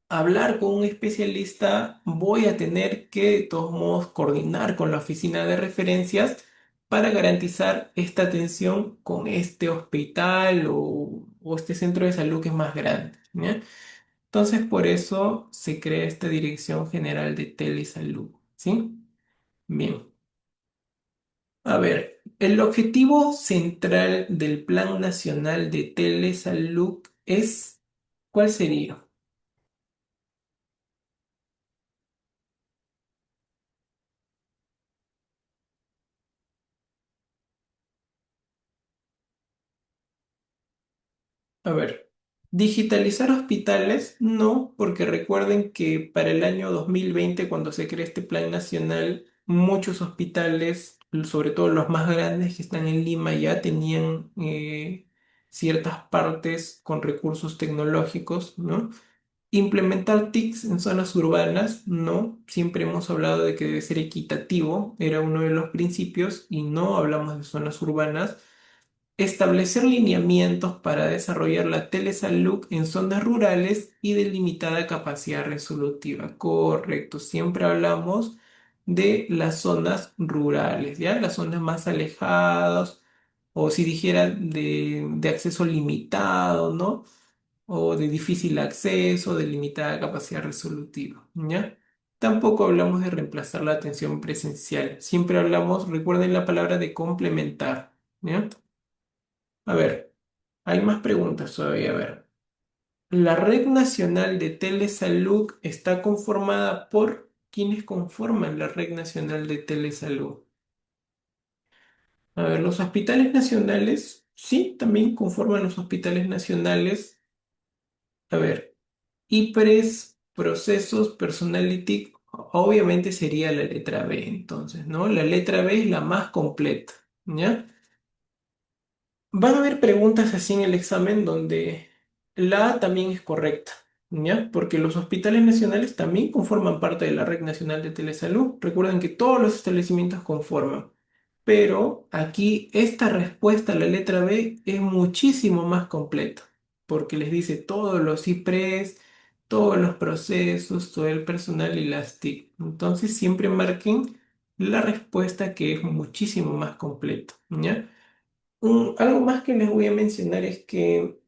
hablar con un especialista, voy a tener que de todos modos coordinar con la oficina de referencias para garantizar esta atención con este hospital o este centro de salud que es más grande, ¿ya? Entonces, por eso se crea esta Dirección General de Telesalud, ¿sí? Bien. A ver, el objetivo central del Plan Nacional de Telesalud es, ¿cuál sería? A ver, digitalizar hospitales, no, porque recuerden que para el año 2020, cuando se creó este plan nacional, muchos hospitales, sobre todo los más grandes que están en Lima, ya tenían ciertas partes con recursos tecnológicos, ¿no? Implementar TICs en zonas urbanas, no, siempre hemos hablado de que debe ser equitativo, era uno de los principios, y no hablamos de zonas urbanas. Establecer lineamientos para desarrollar la telesalud en zonas rurales y de limitada capacidad resolutiva. Correcto, siempre hablamos de las zonas rurales, ¿ya? Las zonas más alejadas, o si dijera de acceso limitado, ¿no? O de difícil acceso, de limitada capacidad resolutiva, ¿ya? Tampoco hablamos de reemplazar la atención presencial. Siempre hablamos, recuerden la palabra de complementar, ¿ya? A ver, hay más preguntas todavía. A ver, la Red Nacional de Telesalud está conformada por ¿quiénes conforman la Red Nacional de Telesalud? A ver, los hospitales nacionales, sí, también conforman los hospitales nacionales. A ver, IPRES, procesos, personality, obviamente sería la letra B, entonces, ¿no? La letra B es la más completa, ¿ya? Van a haber preguntas así en el examen donde la A también es correcta, ¿ya? Porque los hospitales nacionales también conforman parte de la Red Nacional de Telesalud. Recuerden que todos los establecimientos conforman. Pero aquí esta respuesta a la letra B es muchísimo más completa, porque les dice todos los IPRES, todos los procesos, todo el personal y las TIC. Entonces siempre marquen la respuesta que es muchísimo más completa, ¿ya? Algo más que les voy a mencionar es que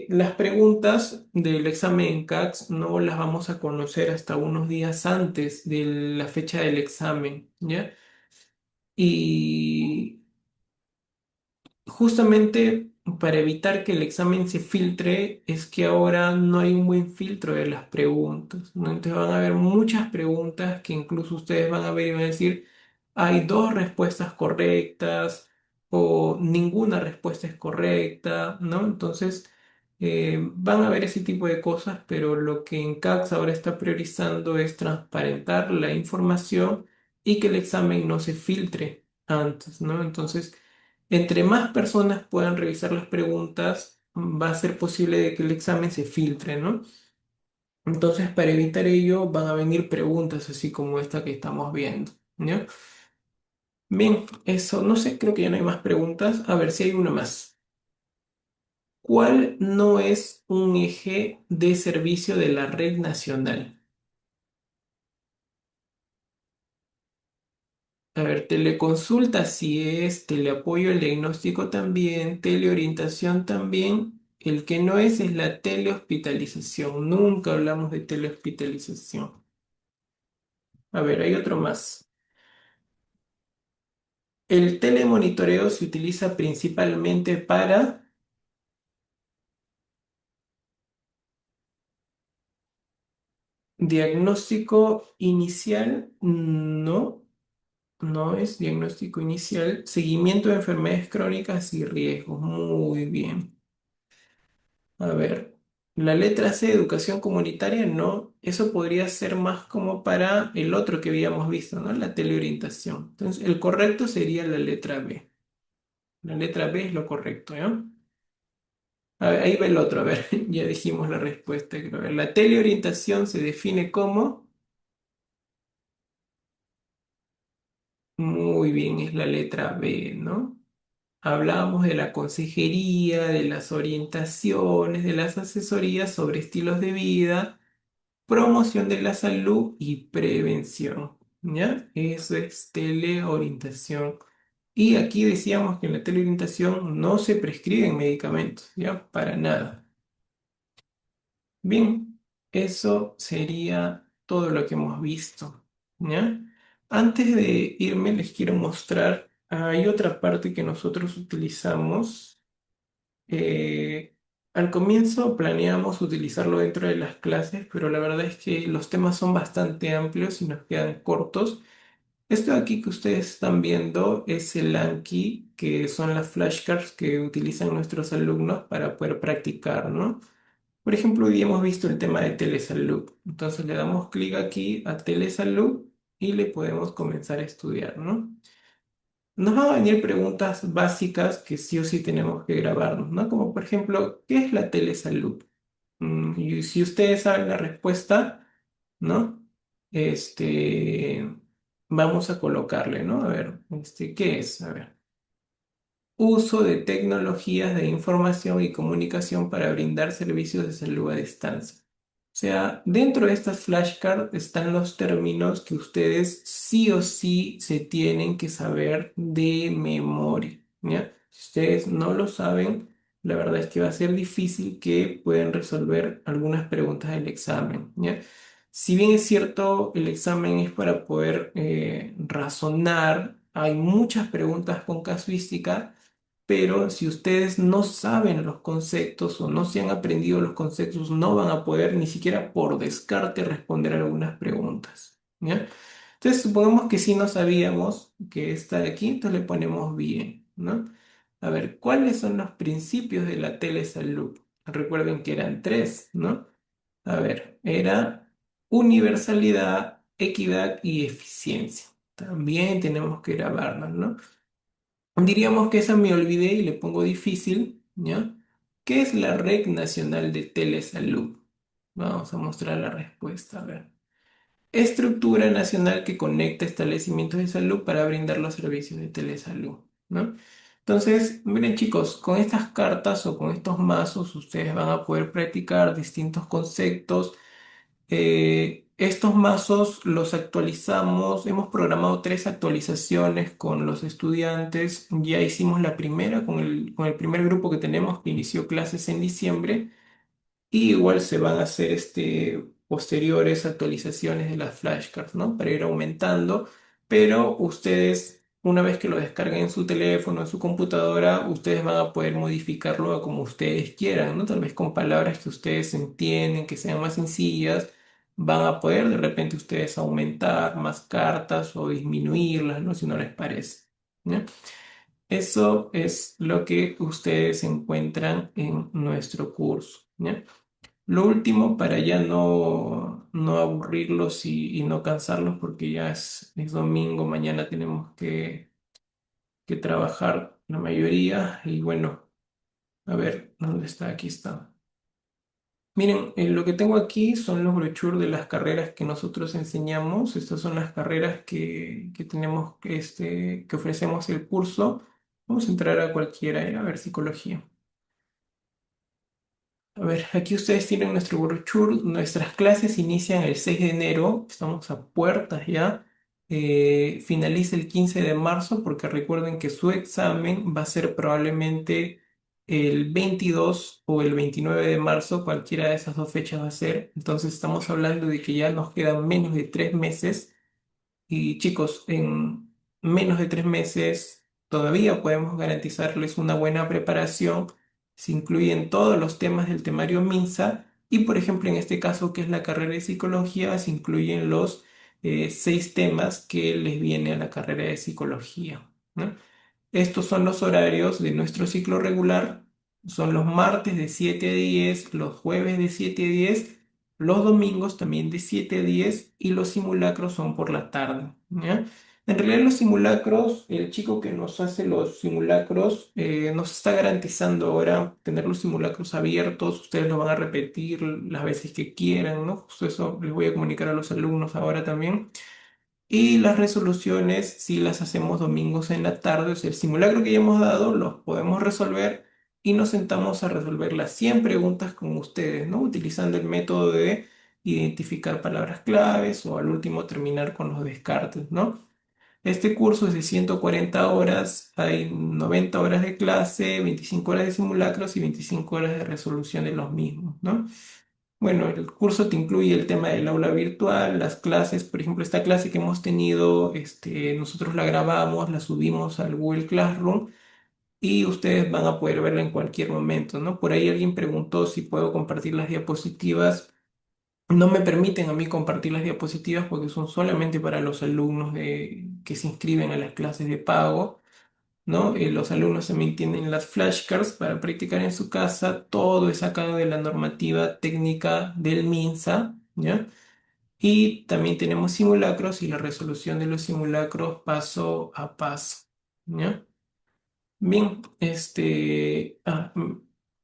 las preguntas del examen CATS no las vamos a conocer hasta unos días antes de la fecha del examen, ¿ya? Y justamente para evitar que el examen se filtre, es que ahora no hay un buen filtro de las preguntas, ¿no? Entonces van a haber muchas preguntas que incluso ustedes van a ver y van a decir, hay dos respuestas correctas o ninguna respuesta es correcta, ¿no? Entonces van a ver ese tipo de cosas, pero lo que en CACS ahora está priorizando es transparentar la información y que el examen no se filtre antes, ¿no? Entonces, entre más personas puedan revisar las preguntas, va a ser posible de que el examen se filtre, ¿no? Entonces, para evitar ello, van a venir preguntas así como esta que estamos viendo, ¿ya? Bien, eso, no sé, creo que ya no hay más preguntas. A ver si hay una más. ¿Cuál no es un eje de servicio de la red nacional? A ver, teleconsulta sí es, teleapoyo al diagnóstico también, teleorientación también. El que no es la telehospitalización. Nunca hablamos de telehospitalización. A ver, hay otro más. El telemonitoreo se utiliza principalmente para diagnóstico inicial. No, no es diagnóstico inicial. Seguimiento de enfermedades crónicas y riesgos. Muy bien. A ver, la letra C, educación comunitaria, no. Eso podría ser más como para el otro que habíamos visto, ¿no? La teleorientación. Entonces, el correcto sería la letra B. La letra B es lo correcto, ¿no? A ver, ahí va el otro, a ver, ya dijimos la respuesta, creo. A ver, la teleorientación se define como, muy bien, es la letra B, ¿no? Hablábamos de la consejería, de las orientaciones, de las asesorías sobre estilos de vida, promoción de la salud y prevención, ¿ya? Eso es teleorientación. Y aquí decíamos que en la teleorientación no se prescriben medicamentos, ¿ya? Para nada. Bien, eso sería todo lo que hemos visto, ¿ya? Antes de irme, les quiero mostrar, hay otra parte que nosotros utilizamos. Eh, Al comienzo planeamos utilizarlo dentro de las clases, pero la verdad es que los temas son bastante amplios y nos quedan cortos. Esto de aquí que ustedes están viendo es el Anki, que son las flashcards que utilizan nuestros alumnos para poder practicar, ¿no? Por ejemplo, hoy día hemos visto el tema de telesalud. Entonces le damos clic aquí a telesalud y le podemos comenzar a estudiar, ¿no? Nos van a venir preguntas básicas que sí o sí tenemos que grabarnos, ¿no? Como por ejemplo, ¿qué es la telesalud? Y si ustedes saben la respuesta, ¿no? Este, vamos a colocarle, ¿no? A ver, ¿qué es? A ver. Uso de tecnologías de información y comunicación para brindar servicios de salud a distancia. O sea, dentro de estas flashcards están los términos que ustedes sí o sí se tienen que saber de memoria, ¿ya? Si ustedes no lo saben, la verdad es que va a ser difícil que puedan resolver algunas preguntas del examen, ¿ya? Si bien es cierto, el examen es para poder razonar, hay muchas preguntas con casuística, pero si ustedes no saben los conceptos o no se han aprendido los conceptos, no van a poder ni siquiera por descarte responder algunas preguntas, ¿ya? Entonces, supongamos que sí no sabíamos que está de aquí, entonces le ponemos bien, ¿no? A ver, ¿cuáles son los principios de la telesalud? Recuerden que eran tres, ¿no? A ver, era universalidad, equidad y eficiencia. También tenemos que grabarlas, ¿no? Diríamos que esa me olvidé y le pongo difícil, ¿ya? ¿Qué es la Red Nacional de Telesalud? Vamos a mostrar la respuesta, a ver. Estructura nacional que conecta establecimientos de salud para brindar los servicios de telesalud, ¿no? Entonces, miren chicos, con estas cartas o con estos mazos ustedes van a poder practicar distintos conceptos. Estos mazos los actualizamos, hemos programado tres actualizaciones con los estudiantes, ya hicimos la primera con el primer grupo que tenemos que inició clases en diciembre. Y igual se van a hacer posteriores actualizaciones de las flashcards, ¿no? Para ir aumentando, pero ustedes, una vez que lo descarguen en su teléfono, en su computadora, ustedes van a poder modificarlo a como ustedes quieran, ¿no? Tal vez con palabras que ustedes entienden, que sean más sencillas, van a poder de repente ustedes aumentar más cartas o disminuirlas, ¿no? Si no les parece, ¿ya? Eso es lo que ustedes encuentran en nuestro curso, ¿ya? Lo último, para ya no aburrirlos y no cansarlos, porque ya es domingo, mañana tenemos que trabajar la mayoría. Y bueno, a ver, ¿dónde está? Aquí está. Miren, lo que tengo aquí son los brochures de las carreras que nosotros enseñamos. Estas son las carreras que tenemos, que ofrecemos el curso. Vamos a entrar a cualquiera, a ver, psicología. A ver, aquí ustedes tienen nuestro brochure. Nuestras clases inician el 6 de enero. Estamos a puertas ya. Finaliza el 15 de marzo porque recuerden que su examen va a ser probablemente el 22 o el 29 de marzo. Cualquiera de esas dos fechas va a ser. Entonces estamos hablando de que ya nos quedan menos de 3 meses y chicos, en menos de 3 meses todavía podemos garantizarles una buena preparación. Se incluyen todos los temas del temario MINSA y, por ejemplo, en este caso que es la carrera de psicología, se incluyen los 6 temas que les viene a la carrera de psicología, ¿no? Estos son los horarios de nuestro ciclo regular. Son los martes de 7 a 10, los jueves de 7 a 10, los domingos también de 7 a 10 y los simulacros son por la tarde, ¿ya? En realidad los simulacros, el chico que nos hace los simulacros nos está garantizando ahora tener los simulacros abiertos. Ustedes lo van a repetir las veces que quieran, ¿no? Justo eso les voy a comunicar a los alumnos ahora también. Y las resoluciones, si las hacemos domingos en la tarde, o sea, el simulacro que ya hemos dado, los podemos resolver y nos sentamos a resolver las 100 preguntas con ustedes, ¿no? Utilizando el método de identificar palabras claves o al último terminar con los descartes, ¿no? Este curso es de 140 horas, hay 90 horas de clase, 25 horas de simulacros y 25 horas de resolución de los mismos, ¿no? Bueno, el curso te incluye el tema del aula virtual, las clases, por ejemplo, esta clase que hemos tenido, nosotros la grabamos, la subimos al Google Classroom y ustedes van a poder verla en cualquier momento, ¿no? Por ahí alguien preguntó si puedo compartir las diapositivas. No me permiten a mí compartir las diapositivas porque son solamente para los alumnos que se inscriben a las clases de pago, ¿no? Los alumnos también tienen las flashcards para practicar en su casa. Todo es sacado de la normativa técnica del MINSA, ¿ya? Y también tenemos simulacros y la resolución de los simulacros paso a paso, ¿ya? Bien,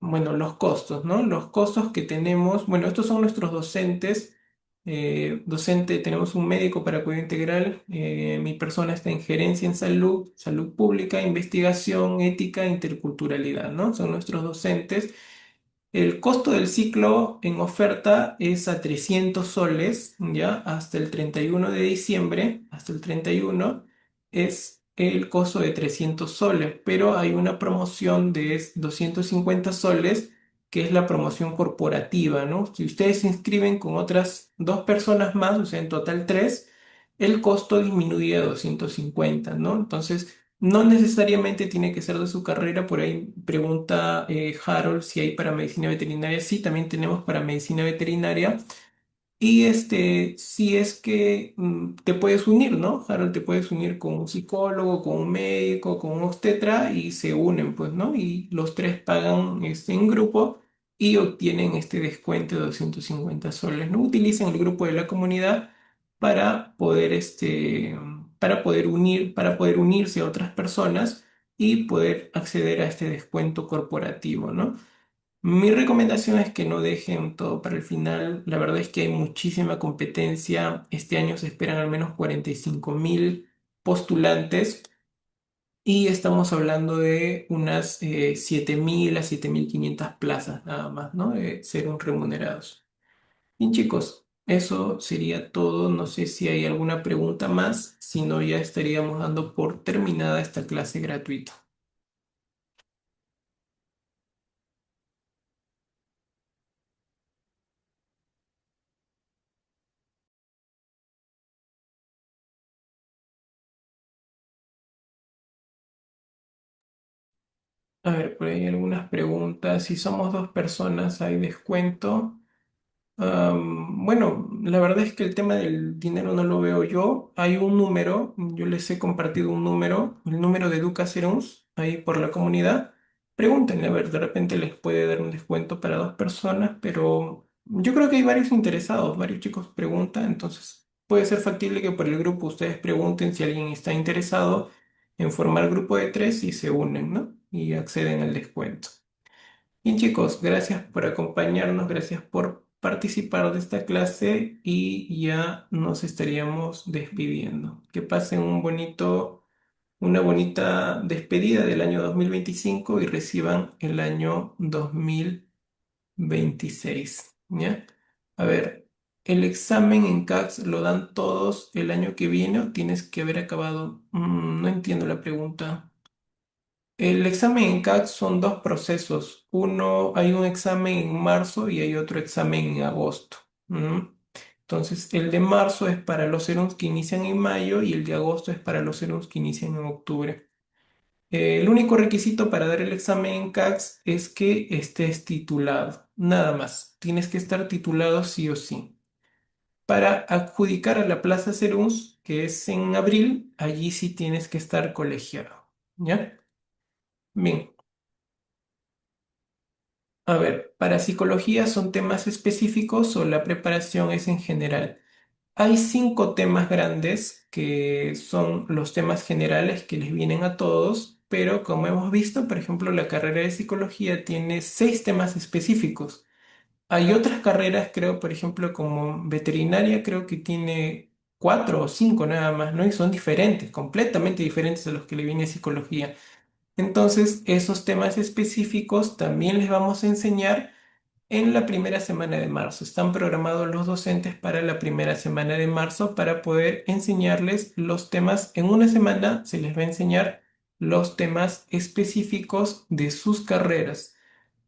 bueno, los costos, ¿no? Los costos que tenemos, bueno, estos son nuestros docentes. Docente, tenemos un médico para cuidado integral. Mi persona está en gerencia en salud, salud pública, investigación, ética e interculturalidad, ¿no? Son nuestros docentes. El costo del ciclo en oferta es a 300 soles, ¿ya? Hasta el 31 de diciembre, hasta el 31 es el costo de 300 soles, pero hay una promoción de 250 soles, que es la promoción corporativa, ¿no? Si ustedes se inscriben con otras dos personas más, o sea, en total tres, el costo disminuye a 250, ¿no? Entonces, no necesariamente tiene que ser de su carrera, por ahí pregunta Harold si hay para medicina veterinaria. Sí, también tenemos para medicina veterinaria. Y si es que te puedes unir, ¿no? Harold, te puedes unir con un psicólogo, con un médico, con un obstetra y se unen, pues, ¿no? Y los tres pagan en grupo y obtienen este descuento de 250 soles, ¿no? Utilizan el grupo de la comunidad para poder, para poder unirse a otras personas y poder acceder a este descuento corporativo, ¿no? Mi recomendación es que no dejen todo para el final. La verdad es que hay muchísima competencia. Este año se esperan al menos 45.000 postulantes y estamos hablando de unas 7.000 a 7.500 plazas nada más, ¿no? De ser un remunerados. Bien, chicos, eso sería todo. No sé si hay alguna pregunta más. Si no, ya estaríamos dando por terminada esta clase gratuita. A ver, por ahí hay algunas preguntas. Si somos dos personas, ¿hay descuento? Bueno, la verdad es que el tema del dinero no lo veo yo. Hay un número, yo les he compartido un número, el número de Educacerums, ahí por la comunidad. Pregúntenle, a ver, de repente les puede dar un descuento para dos personas, pero yo creo que hay varios interesados, varios chicos preguntan, entonces puede ser factible que por el grupo ustedes pregunten si alguien está interesado en formar grupo de tres y se unen, ¿no? Y acceden al descuento. Bien, chicos, gracias por acompañarnos, gracias por participar de esta clase y ya nos estaríamos despidiendo. Que pasen una bonita despedida del año 2025 y reciban el año 2026, ¿ya? A ver, ¿el examen en CACS lo dan todos el año que viene o tienes que haber acabado? No entiendo la pregunta. El examen en CAC son dos procesos. Uno, hay un examen en marzo y hay otro examen en agosto. ¿Mm? Entonces, el de marzo es para los serums que inician en mayo y el de agosto es para los serums que inician en octubre. El único requisito para dar el examen en CACS es que estés titulado. Nada más. Tienes que estar titulado sí o sí. Para adjudicar a la Plaza Serums, que es en abril, allí sí tienes que estar colegiado. ¿Ya? Bien. A ver, para psicología son temas específicos o la preparación es en general. Hay 5 temas grandes que son los temas generales que les vienen a todos, pero como hemos visto, por ejemplo, la carrera de psicología tiene 6 temas específicos. Hay otras carreras, creo, por ejemplo, como veterinaria, creo que tiene 4 o 5 nada más, ¿no? Y son diferentes, completamente diferentes a los que le viene psicología. Entonces, esos temas específicos también les vamos a enseñar en la primera semana de marzo. Están programados los docentes para la primera semana de marzo para poder enseñarles los temas. En una semana se les va a enseñar los temas específicos de sus carreras.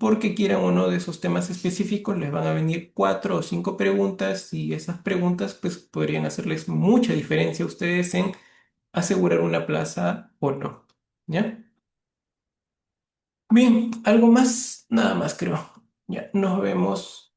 porque quieran o no de esos temas específicos, les van a venir cuatro o cinco preguntas y esas preguntas pues podrían hacerles mucha diferencia a ustedes en asegurar una plaza o no. ¿Ya? Bien, algo más, nada más creo. Ya, nos vemos.